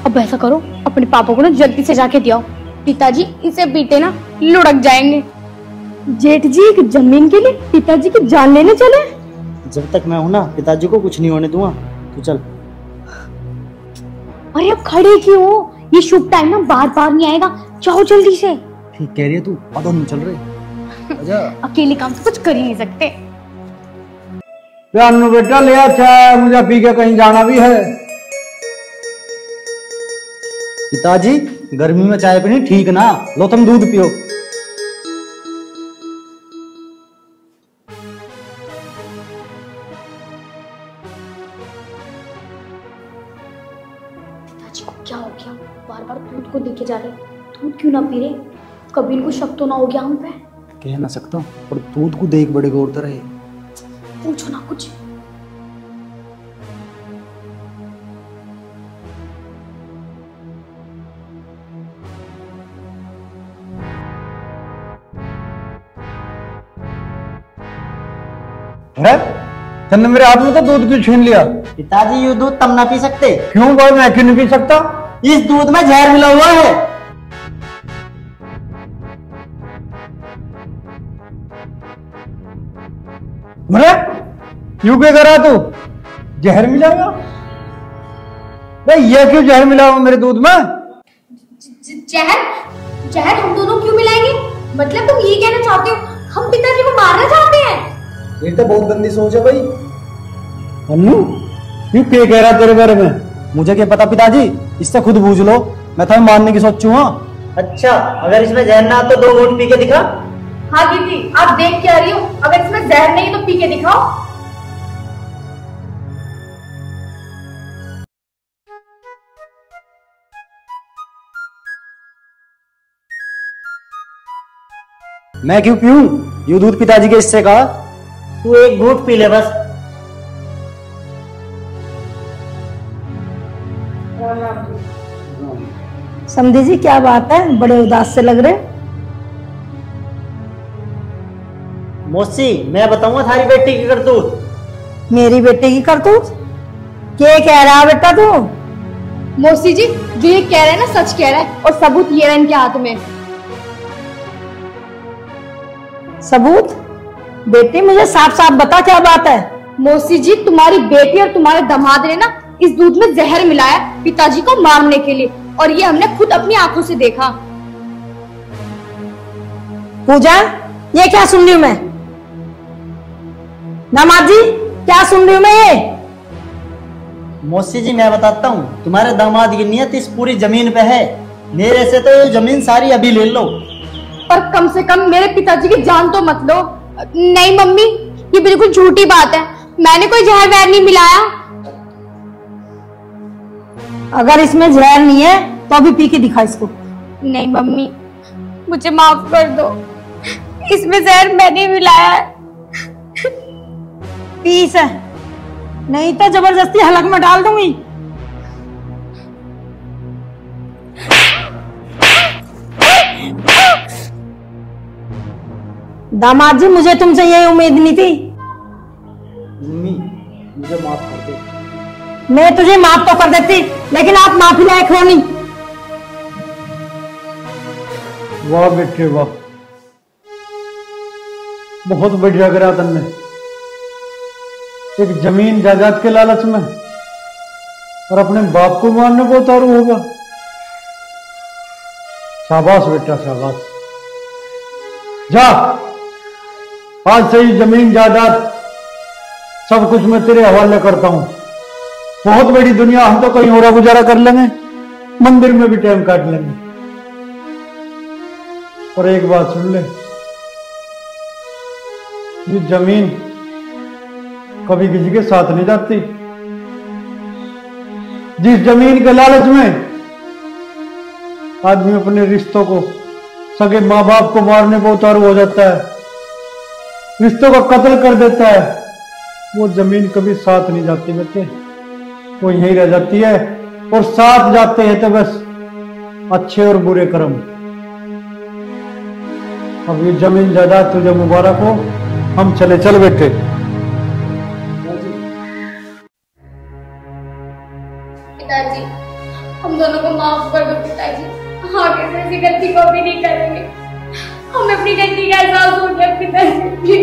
अब ऐसा करो, अपने पापा को ना जल्दी से जाके दियो, पिताजी इसे पीटे ना लुढ़क जाएंगे। जेठ जी एक जमीन के लिए पिताजी की जान लेने चले। जब तक मैं हूं ना पिताजी को कुछ नहीं होने दूंगा, तू चल। अरे अब खड़े क्यों हो, ये शुभ टाइम ना बार बार नहीं आएगा, जाओ जल्दी से। ठीक कह रही है तू, पता नहीं चल रही। अकेले काम तो कुछ कर ही नहीं सकते। अन्नू बेटा ले अच्छा, मुझे पी के कहीं जाना भी है। पिताजी गर्मी में चाय पीनी ठीक ना, लो तुम दूध पियो। पिताजी को क्या हो गया, बार बार दूध को देखे जा रहे, दूध क्यों ना पी रहे, कभी इनको शक तो ना हो गया हम पे। कह ना सकता, पर दूध को देख बड़े गौर रहे। पूछो ना कुछ। अरे तुमने मेरे हाथ में तो दूध क्यों छीन लिया? पिताजी ये दूध तुम ना पी सकते। क्यों भाई, मैं क्यों नहीं पी सकता? इस दूध में जहर मिला हुआ है। अरे क्यों क्या करा तू? जहर मिला हुआ? भाई ये क्यों जहर मिला हुआ मेरे दूध में? जहर? जहर हम दोनों क्यों मिलाएंगे? मतलब तुम ये कहना चाहते हो हम पिताजी को मारना चाहते हैं? ये तो बहुत गंदी सोच है भाई। अन्नू क्यों क्या कह रहा तेरे बारे में? मुझे क्या पता पिताजी, इससे खुद बूझ लो, मैं तुम्हें मारने की सोचूं। अच्छा अगर इसमें जहर ना तो 2 घूंट पी के दिखा। हाँ दीदी आप देख क्या रही हो, अगर इसमें जहर नहीं तो पी के दिखाओ। मैं क्यों पीऊं? ये दूध पिताजी के हिस्से का। तू 1 घूंट पी ले बस। समझी जी क्या बात है, बड़े उदास से लग रहे। मौसी मैं बताऊंगा थारी बेटी की करतूत। मेरी बेटी की करतूत? क्या कह रहा है बेटा तू? मौसी जी जो ये कह रहे हैं ना सच कह रहा है, और सबूत ये रहा इनके हाथ में। सबूत? बेटी मुझे साफ साफ बता क्या बात है। मौसी जी तुम्हारी बेटी और तुम्हारे दामाद ने ना इस दूध में जहर मिलाया पिताजी को मारने के लिए, और ये हमने खुद अपनी आंखों से देखा। पूजा ये क्या सुन रही हूं मैं? दामाद जी क्या सुन रही हूं मैं ये? मौसी जी मैं बताता हूँ, तुम्हारे दामाद की नियत इस पूरी जमीन पे है। मेरे से तो ये जमीन सारी अभी ले लो। पर कम से कम मेरे पिताजी की जान तो मत लो। नहीं मम्मी, ये बिल्कुल झूठी बात है। मैंने कोई जहर वहर नहीं मिलाया। अगर इसमें जहर नहीं है तो अभी पी के दिखा इसको। नहीं मम्मी, मुझे माफ कर दो, इसमें जहर मैंने मिलाया है। पीस है, नहीं तो जबरदस्ती हलक में डाल दूंगी। दामाद जी मुझे तुमसे यही उम्मीद नहीं थी। मम्मी मुझे माफ कर दो। मैं तुझे माफ तो कर देती, लेकिन आप माफी लायक हो नहीं। वाह बेटे वाह, बहुत बढ़िया करा तुमने। एक जमीन जायदाद के लालच में और अपने बाप को मारने को उतारू होगा। शाबाश बेटा शाबाश। जा, आज से ही जमीन जायदाद सब कुछ मैं तेरे हवाले करता हूं। बहुत बड़ी दुनिया, हम तो कहीं और गुजारा कर लेंगे, मंदिर में भी टाइम काट लेंगे। और एक बात सुन ले, ये जमीन कभी किसी के साथ नहीं जाती। जिस जमीन के लालच में आदमी अपने रिश्तों को, सगे माँ बाप को मारने को उतारू हो जाता है, रिश्तों का कत्ल कर देता है, वो जमीन कभी साथ नहीं जाती बेटे, वो यहीं रह जाती है। और साथ जाते हैं तो बस अच्छे और बुरे कर्म। अब ये जमीन जायदाद तुझे मुबारक हो, हम चले। चल बेटे। पिताजी, हम दोनों को माफ कर दो पिताजी, आगे से ऐसी गलती को भी नहीं करेंगे। हमें अपनी गलती का एहसास हो गया पिताजी।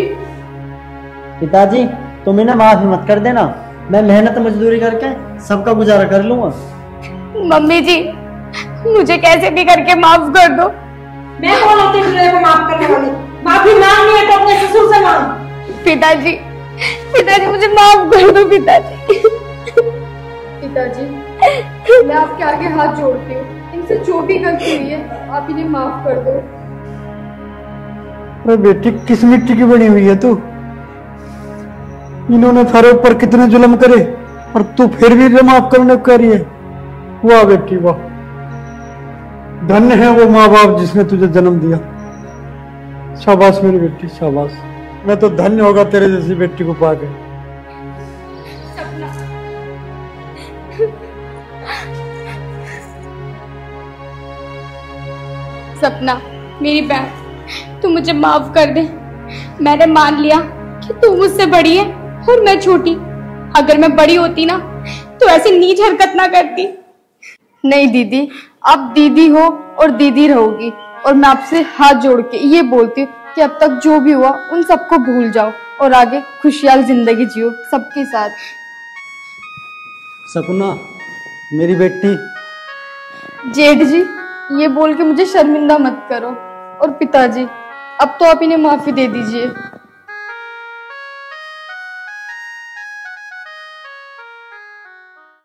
पिताजी तुम इन्हें माफ मत कर देना, मैं मेहनत मजदूरी करके सबका गुजारा कर लूंगा। मम्मी जी मुझे कैसे भी करके माफ कर दो। मैं कौन होती हूँ को माफ करने वाली? माफी मांगनी है तो अपने ससुर से मांग। पिताजी, पिताजी मुझे माफ कर दो पिताजी। पिताजी मैं आपके आगे हाथ जोड़ती हूँ, इनसे जो भी गलती हुई है आप इन्हें माफ कर दो। अरे बेटी किस मिट्टी की बनी हुई है तू? इन्होंने थारे ऊपर कितने जुल्म करे और तू फिर भी माफ करने को कह रही है। वाह बेटी वाह, धन्य है वो माँ बाप जिसने तुझे जन्म दिया। शाबाश मेरी बेटी शाबाश, मैं तो धन्य होगा तेरे जैसी बेटी को पाके। सपना मेरी बहन, तू मुझे माफ कर दे। मैंने मान लिया कि तू मुझसे बड़ी है और मैं छोटी। अगर मैं बड़ी होती ना तो ऐसी नीच हरकत ना करती। नहीं दीदी, आप दीदी हो और दीदी रहोगी। और मैं आपसे हाथ जोड़ के ये बोलती हूँ कि अब तक जो भी हुआ उन सबको भूल जाओ और आगे खुशहाल जिंदगी जियो सबके साथ। सपना मेरी बेटी। जेठ जी ये बोल के मुझे शर्मिंदा मत करो। और पिताजी अब तो आप इन्हें माफी दे दीजिए।